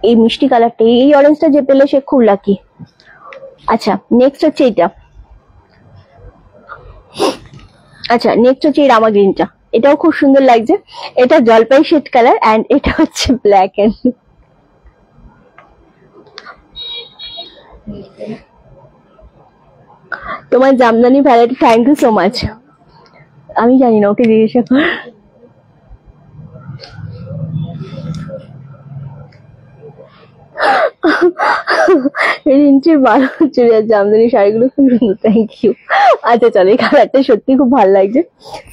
এই মিষ্টি কালারটা, এই অরেঞ্জটা যে পেলে সে খুব লাকি। আচ্ছা নেক্সট হচ্ছে এটা, আচ্ছা নেক্সট হচ্ছে এই রামা গ্রিনটা, এটাও খুব সুন্দর লাগছে। এটা জলপাই শেড কালার এন্ড এটা হচ্ছে ব্ল্যাক এন্ড, তোমার Jamdani variety, thank you so much. আমি জানি না, ওকে জিজ্ঞাসা কর। রিন্টির বারো চুড়িয়ার জামদানি শাড়িগুলো খুব সুন্দর, থ্যাংক ইউ। আচ্ছা চলো, এই কালারটা সত্যি খুব ভালো লাগছে।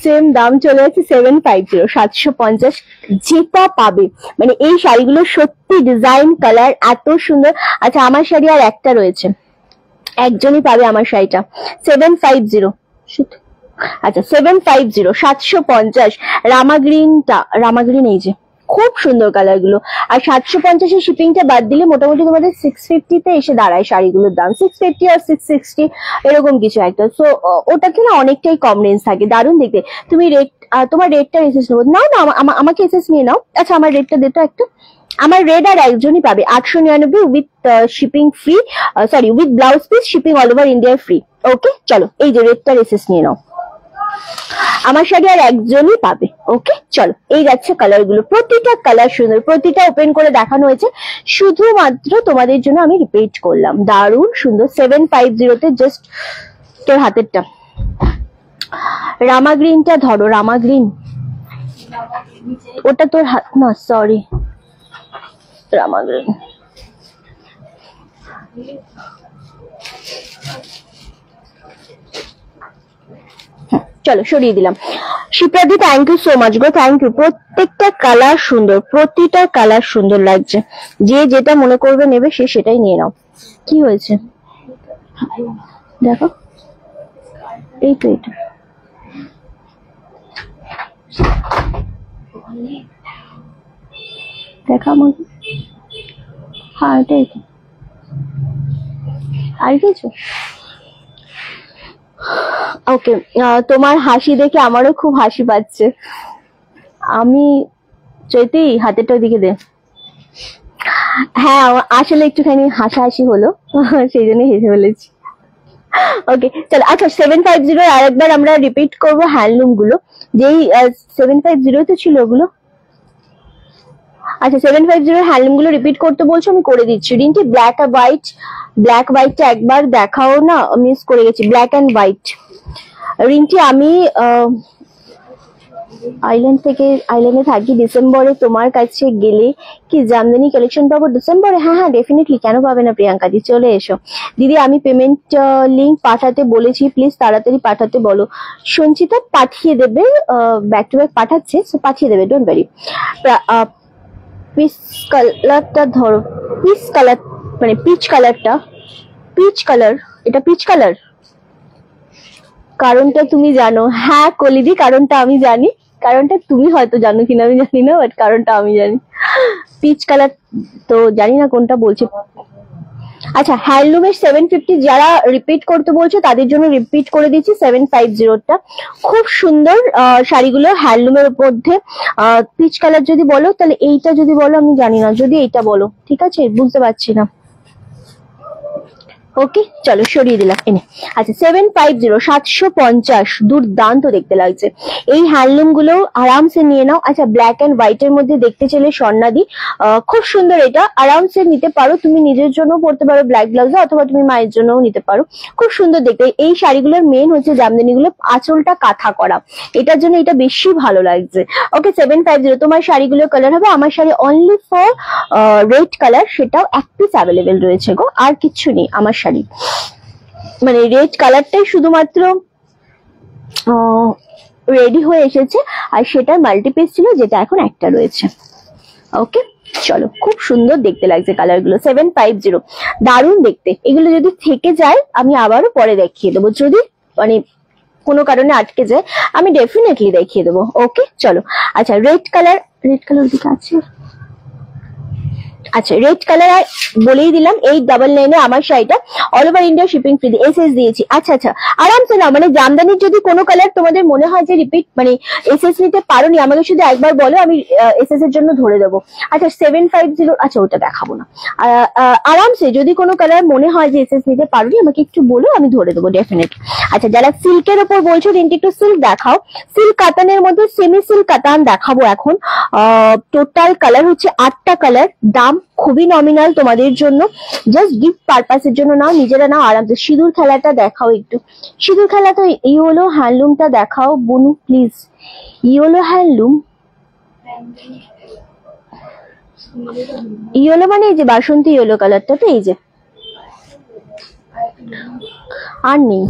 সেম দাম চলে যাচ্ছে 750, 750 যেটা পাবে। মানে এই শাড়িগুলো সত্যি ডিজাইন কালার এত সুন্দর। আচ্ছা আমার শাড়ি আর একটা রয়েছে, একজনই পাবে আমার শাড়িটা, 750 শুধু। আচ্ছা 750, 750 রামা গ্রিন, এই যে খুব সুন্দর কালার গুলো। আর 750 এর শিপিংটা বাদ দিলে মোটামুটি তোমাদের 650-তে এসে দাঁড়ায় শাড়িগুলোর দাম, 650 আর 660 এরকম কিছু একটা। তো ওটাতে না অনেকটাই কম রেঞ্জ থাকে, দারুণ দেখতে। তুমি রেট, তোমার রেটটা এসএস নেবো না, আমাকে এসএস নিয়ে নাও। আচ্ছা আমার রেটটা দিতে একটা, আমার রেড আর একজনই পাবে 899 with shipping free, sorry with blouse piece, shipping all over India free. Okay চলো, এই যে রেডটার এসএস নিয়ে নাও, আমার শাড়ি আর একজনই পাবে। ওকে চলো, এই যাচ্ছে কালার গুলো, প্রতিটা কালার সুন্দর, প্রতিটা ওপেন করে দেখানো হয়েছে, শুধুমাত্র তোমাদের জন্য আমি রিপিট করলাম। দারুণ সুন্দর, 750-তে জাস্ট তোর হাতেরটা। রামা গ্রিনটা ধরো, রামা গ্রিন, ওটা তোর হাত না, সরি রামা গ্রিন। চলো সরিয়ে দিলাম। শিপ্রাদি থ্যাংক ইউ সো মাচ গো, থ্যাংক ইউ। প্রত্যেকটা কালার সুন্দর, প্রতিটা কালার সুন্দর লাগছে, যে যেটা মনে করবে নেবে সে সেটাই নিয়ে নাও। কি হয়েছে দেখো, এই তো এটা দেখা আমাকে, হ্যাঁ এটাই তো, আর কিছু ওকে, তোমার হাসি দেখে আমারও খুব হাসি পাচ্ছে। আমি চৈতি হাতেরটা দিকে দে। হ্যাঁ, আসলে একটুখানি হাসাহাসি হলো, সেই জন্য হেসে ফেলেছি। ওকে চলো, আচ্ছা 750 আর একবার আমরা রিপিট করবো হ্যান্ডলুম গুলো, যেই 750 তো ছিল ওগুলো। আচ্ছা 750 হ্যান্ডলুম গুলো রিপিট করতে বলছো, আমি করে দিচ্ছি। রিন্টি ব্ল্যাক আর হোয়াইট, ব্ল্যাক হোয়াইটটা একবার দেখাও না, মিস করে গেছি। Black and white. রিন্টি আমি আইল্যান্ডে থাকি, ডিসেম্বরে তোমার কাছে গেলে কি জামদানি কালেকশন পাবো ডিসেম্বরে? হ্যাঁ হ্যাঁ ডেফিনেটলি, কেন পাবে না প্রিয়াঙ্কা দি, চলে এসো। দিদি আমি পেমেন্ট লিংক পাঠাতে বলেছি, প্লিজ তাড়াতাড়ি পাঠাতে বলো। সঞ্চিতা পাঠিয়ে দেবে, ব্যাক টু ব্যাক পাঠাচ্ছে, পাঠিয়ে দেবে, ডোন্ট ওয়ারি। পিচ কালারটা ধরো, পিচ কালার মানে পিচ কালারটা, পিচ কালার, এটা পিচ কালার। কারণটা তুমি জানো? হ্যাঁ কলিদি, কারণটা আমি জানি, কারণটা তুমি হয়তো জানো কিনা আমি জানি না, বাট কারণটা আমি জানি। পিচ কালার তো জানি না কোনটা বলছে। আচ্ছা হ্যান্ডলুমের 750 যারা রিপিট করতে বলছো তাদের জন্য রিপিট করে দিচ্ছি 750টা। খুব সুন্দর শাড়িগুলো হ্যান্ডলুমের মধ্যে। পিচ কালার যদি বলো তাহলে এইটা, যদি বলো আমি জানি না, যদি এইটা বলো ঠিক আছে, বুঝতে পারছি না। ওকে চলো সরিয়ে দিলাম এনে। আচ্ছা 750 750, দুর্দান্ত দেখতে লাগছে। এই হ্যান্ডলুম গুলো আরামসে নিয়ে নাও। আচ্ছা ব্ল্যাক এন্ড হোয়াইট এর মধ্যে দেখতে চলে স্বর্ণাদি, খুব সুন্দর, এটা আরামসে নিতে পারো, তুমি নিজের জন্য পড়তে পারো ব্ল্যাক ব্লাউজে, অথবা তুমি মায়ের জন্যও নিতে পারো, খুব সুন্দর দেখতে। এই শাড়িগুলোর মেন হচ্ছে জামদানি গুলো আঁচলটা কাঁথা করা, এটার জন্য এটা বেশি ভালো লাগছে। ওকে 750 তোমার শাড়িগুলোর কালার হবে, আমার sari only for red colour, সেটাও এক পিস অ্যাভেলেবেল রয়েছে গো, আর কিচ্ছু নেই আমার শাড়ি, মানে রেড কালারটাই শুধুমাত্র রেডি হয়ে এসেছে, আর সেটার মাল্টিপিস ছিল যেটা এখন একটা রয়েছে। ওকে চলো, খুব সুন্দর দেখতে লাগছে কালার গুলো। 750 দারুণ দেখতে। এগুলো যদি থেকে যায় আমি আবারও পরে দেখিয়ে দেবো, যদি মানে কোনো কারণে আটকে যায় আমি ডেফিনেটলি দেখিয়ে দেবো। ওকে চলো, আচ্ছা রেড কালার দিকে আছে। আচ্ছা রেড কালার আর বলেই দিলাম, 899 আমার শাড়িটা, all over India shipping free, SS দিয়েছি। আচ্ছা আচ্ছা আরামসে না, মানে জামদানির যদি কোনো কালার তোমাদের মনে হয় যে রিপিট মানে এসএস নিতে পারোনি, আমাকে শুধু একবার বলো, আমি এসএস এর জন্য ধরে দেবো। আচ্ছা 750, আচ্ছা ওটা দেখাবো না। আরামসে যদি কোনো কালার মনে হয় যে এসএস নিতে পারোনি, আমাকে একটু বলো, আমি ধরে দেবো ডেফিনেটলি। আচ্ছা যারা সিল্কের ওপর বলছো রিন্টি একটু সিল্ক দেখাও, সিল্ক কাতানের মধ্যে সেমি সিল্ক কাতান দেখাবো এখন। টোটাল কালার হচ্ছে 8টা কালার, দাম খুবই নমিনাল তোমাদের জন্য, জাস্ট গিফট পারপাসের জন্য নাও, নিজেরা নাও আরামসে। সিঁদুর খেলাটা দেখাও একটু, সিঁদুর খেলা তো ইয়েলো হ্যান্ডলুমটা দেখাও বনু প্লিজ, ইয়েলো হ্যান্ডলুম, ইয়েলো মানে এই যে বাসন্তী ইয়েলো কালারটা, তো এই যে আর নেই,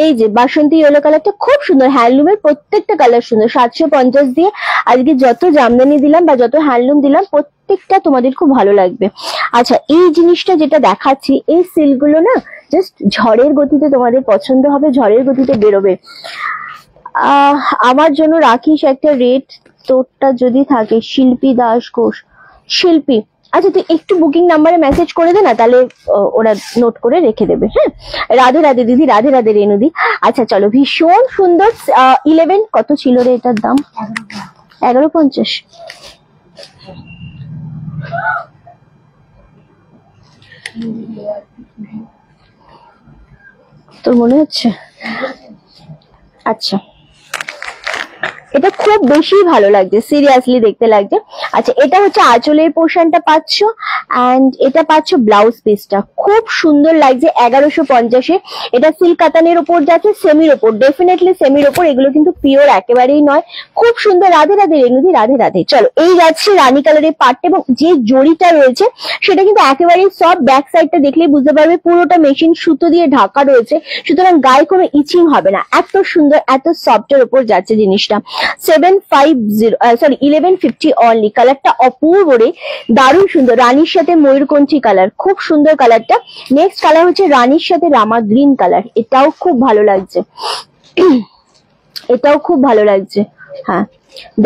এই যে বাসন্তী ইয়েলো কালারটা খুব সুন্দর, হ্যান্ডলুমের প্রত্যেকটা কালার সুন্দর। 750 দিয়ে আজকে যত জামদানি দিলাম বা যত হ্যান্ডলুম দিলাম প্রত্যেকটা তোমাদের খুব ভালো লাগবে। আচ্ছা এই জিনিসটা যেটা দেখাচ্ছি, এই সিল্ক গুলো না জাস্ট ঝড়ের গতিতে তোমাদের পছন্দ হবে, ঝড়ের গতিতে বেরোবে। আমার জন্য রাখিস একটা রেট, তোরটা যদি থাকে, শিল্পী দাস ঘোষ, শিল্পী। আচ্ছা তুই একটু বুকিং নাম্বারে মেসেজ করে দে না, তাহলে ওরা নোট করে রেখে দেবে। হ্যাঁ রাধে রাধে দিদি, রাধে রাধে রেনুদি। আচ্ছা চলো, ভীষণ সুন্দর। 11 কত ছিল রে এটার দাম? 1150। তোর মনে হচ্ছে? আচ্ছা এটা খুব বেশি ভালো লাগছে, সিরিয়াসলি দেখতে লাগছে। আচ্ছা এটা হচ্ছে আঁচলের পোর্শনটা পাচ্ছ, এন্ড এটা পাচ্ছ ব্লাউজ পিসটা, খুব সুন্দর লাগছে। 1150-এ এটা সিল্ক কাতানের উপর যাচ্ছে, সেমির ওপর, ডেফিনেটলি সেমির ওপর, এগুলো কিন্তু পিওর একেবারেই নয়, খুব সুন্দর। রাধে রাধে রেনুদি, রাধে রাধে। চলো এই যাচ্ছে রানী কালারের পাটটা, এবং যে জড়িটা রয়েছে সেটা কিন্তু একেবারেই সফট, ব্যাক সাইডটা দেখলেই বুঝতে পারবে পুরোটা মেশিন সুতো দিয়ে ঢাকা রয়েছে, সুতরাং গায়ে কোনো ইচিং হবে না, এত সুন্দর এত সফটের উপর যাচ্ছে জিনিসটা। 1150 অনলি। কালারটা অপূর্ব রে, দারুণ সুন্দর, রানীর সাথে ময়ূরকণ্ঠী কালার, খুব সুন্দর কালারটা। নেক্সট কালার হচ্ছে রানীর সাথে রামা গ্রিন কালার, এটাও খুব ভালো লাগছে, এটাও খুব ভালো লাগছে। হ্যাঁ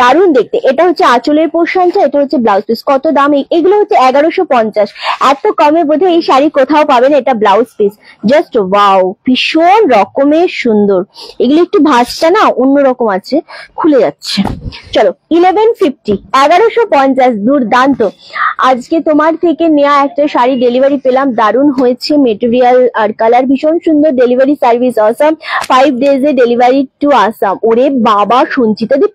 দারুণ দেখতে। এটা হচ্ছে আঁচলের পোর্শনটা, এটা হচ্ছে ব্লাউজ পিস। কত দাম? এগুলো হচ্ছে 1150। এত কমে বোধহয় এই শাড়ি কোথাও পাবেন। এটা ব্লাউজ পিস, জাস্ট ওয়াও, ভীষণ রকমের সুন্দর। এগুলো একটু ভাঁজটা না অন্যরকম আছে, খুলে যাচ্ছে। চলো 1150, 1150, দুর্দান্ত। আজকে তোমার থেকে নেওয়া একটা শাড়ি ডেলিভারি পেলাম, দারুণ হয়েছে। মেটেরিয়াল আর কালার ভীষণ সুন্দর। Delivery service Assam, 5 days A delivery to Assam. ওরে বাবা সঞ্চিতা দি,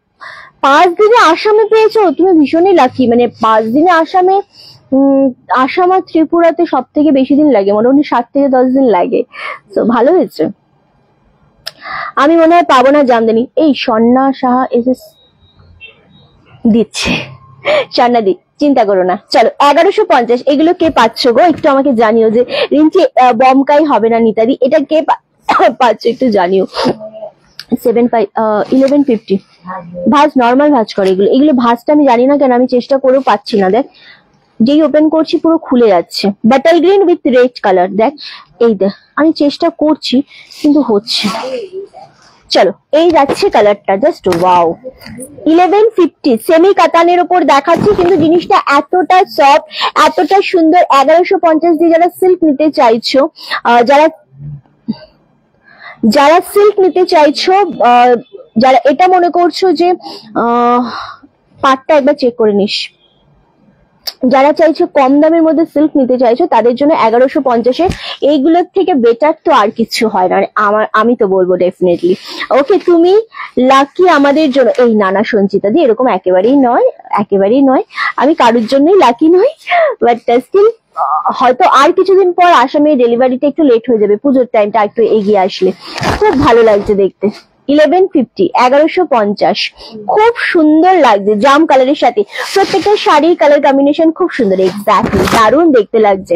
5 দিনে আসামে পেয়েছো, তুমি ভীষণই লাকি। মানে 5 দিনে আসামে, আসাম আর ত্রিপুরাতে সব থেকে বেশি দিন লাগে, মোটামুটি 7 থেকে 10 দিন লাগে। তো ভালো হয়েছে। আমি মনে হয় পাবো না জামদানি। এই স্বর্ণা সাহা এসে দিচ্ছে, স্বর্ণা দি, চিন্তা করো না। চলো 1150, এগুলো কে পাচ্ছ গো একটু আমাকে জানিও। যে রিঞ্চি বমকাই হবে না নিতাদি, এটা কে পাচ্ছ একটু জানিও। 1150 ভাঁজ, নর্মাল ভাঁজ করে এগুলো। এগুলো ভাঁজটা আমি জানি না কেন, আমি চেষ্টা করেও পাচ্ছি না। দেখ যেই ওপেন করছি পুরো খুলে যাচ্ছে। Butter green with red colour, দেখ এই দেখ, আমি চেষ্টা করছি কিন্তু হচ্ছে। চলো এই যাচ্ছে কালারটা, জাস্ট ওয়াও। 1150 সেমি কাতানের উপর দেখাচ্ছি, কিন্তু জিনিসটা এতটা সফট, এতটা সুন্দর। 1150 দিয়ে যারা সিল্ক নিতে চাইছো, যারা সিল্ক নিতে চাইছো, যারা এটা মনে করছো যে পাটটা একবার চেক করে নিস, যারা চাইছো কম দামের মধ্যে সিল্ক নিতে চাইছো, তাদের জন্য 1150-এ এইগুলোর থেকে বেটার তো আর কিছু হয় না। আমি তো বলবো ডেফিনেটলি। ওকে, তুমি লাকি আমাদের জন্য। এই নানা সঞ্চিতা দি, এরকম একেবারেই নয়, একেবারেই নয়। আমি কারোর জন্যই লাকি নই, বাট স্টিল হয়তো আর কিছুদিন পর আসামে ডেলিভারিটা একটু লেট হয়ে যাবে, পুজোর টাইমটা একটু এগিয়ে আসলে। খুব ভালো লাগছে দেখতে। 1150, 1150, খুব সুন্দর লাগছে জাম কালারের সাথে। প্রত্যেকটা শাড়ির কালার কম্বিনেশন খুব সুন্দর, এক্স্যাক্টলি দারুণ দেখতে লাগছে।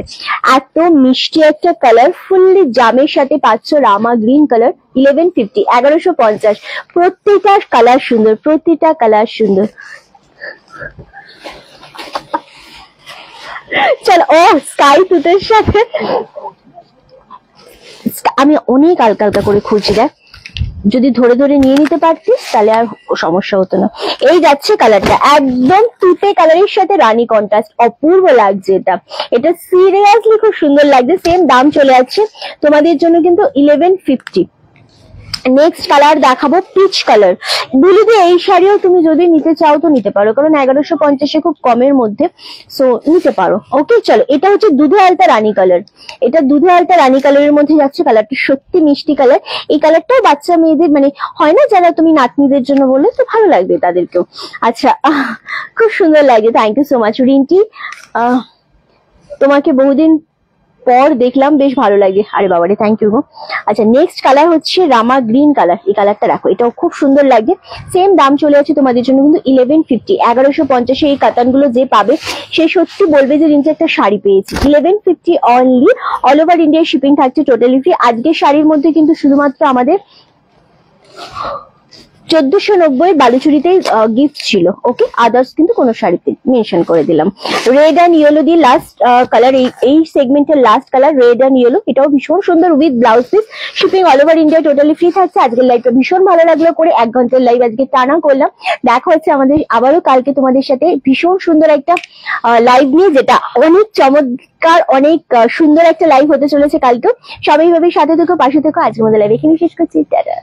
এত মিষ্টি একটা কালার, ফুললি জামের সাথে পাচ্ছ রামা গ্রিন কালার। 1150, 1150, প্রত্যেকটা কালার সুন্দর, প্রতিটা কালার সুন্দর। চল, ও স্কাই তুতের সাথে আমি অনেক হালকা হালকা করে খুঁজছি। দেখ যদি ধরে ধরে নিয়ে নিতে পারতিস তাহলে আর সমস্যা হতো না। এই যাচ্ছে কালারটা, একদম তুতে কালারের সাথে রানী কন্ট্রাস্ট, অপূর্ব লাগছে এটা। এটা সিরিয়াসলি খুব সুন্দর লাগছে। সেম দাম চলে যাচ্ছে তোমাদের জন্য কিন্তু 1150। নেক্সট কালার দেখাবো পিচ কালার। দিল্লিতে এই শাড়িও তুমি যদি নিতে চাও তো নিতে পারো, কারণ 1150-এ খুব কমের মধ্যে, সো নিতে পারো। ওকে চলো, এটা হচ্ছে দুধে আলতা রানী কালার। এটা দুধে আলতা রানী কালারের মধ্যে যাচ্ছে। কালারটা সত্যি মিষ্টি কালার। এই কালারটাও বাচ্চা মেয়েদের, মানে হয় না যারা তুমি নাতনিদের জন্য বললে তো ভালো লাগবে তাদেরকেও। আচ্ছা, খুব সুন্দর লাগে। Thank you so much Rinti, তোমাকে বহুদিন পর দেখলাম, বেশ ভালো লাগে। আরে বাবারে, থ্যাংক ইউ গো। আচ্ছা, নেক্সট কালার হচ্ছে রামা গ্রিন কালার। এই কালারটা দেখো, এটাও খুব সুন্দর লাগে। সেম দাম চলে যাচ্ছে তোমাদের জন্য কিন্তু 1150। 1150-এ এই কাতানগুলো যে পাবে সে সত্যি বলবে যে রিঞ্চি একটা শাড়ি পেয়েছি। 1150 only, all over India shipping থাকছে টোটালি ফ্রি। আজকের শাড়ির মধ্যে কিন্তু শুধুমাত্র আমাদের 1490 বালুচুরিতেই গিফট ছিল। ওকে, আদার্স কিন্তু কোনো শাড়িতে মেনশন করে দিলাম। রেড অ্যান্ড ইয়েলো দিয়ে লাস্ট কালার, এই সেগমেন্টের last colour red and yellow. এটাও ভীষণ সুন্দর with blouse piece. Shipping all over India totally free থাকছে। আজকের লাইভটা ভীষণ ভালো লাগলো করে, 1 ঘন্টার লাইভ আজকে টানা করলাম। দেখা হচ্ছে আমাদের আবারও কালকে তোমাদের সাথে ভীষণ সুন্দর একটা লাইভ নিয়ে, যেটা অনেক চমৎকার, অনেক সুন্দর একটা লাইভ হতে চলেছে কালকে। সবাই ভাবে সাথে থেকো, পাশে থেকো। আজকের মধ্যে লাইভ এখানে শেষ করছি, টাটা।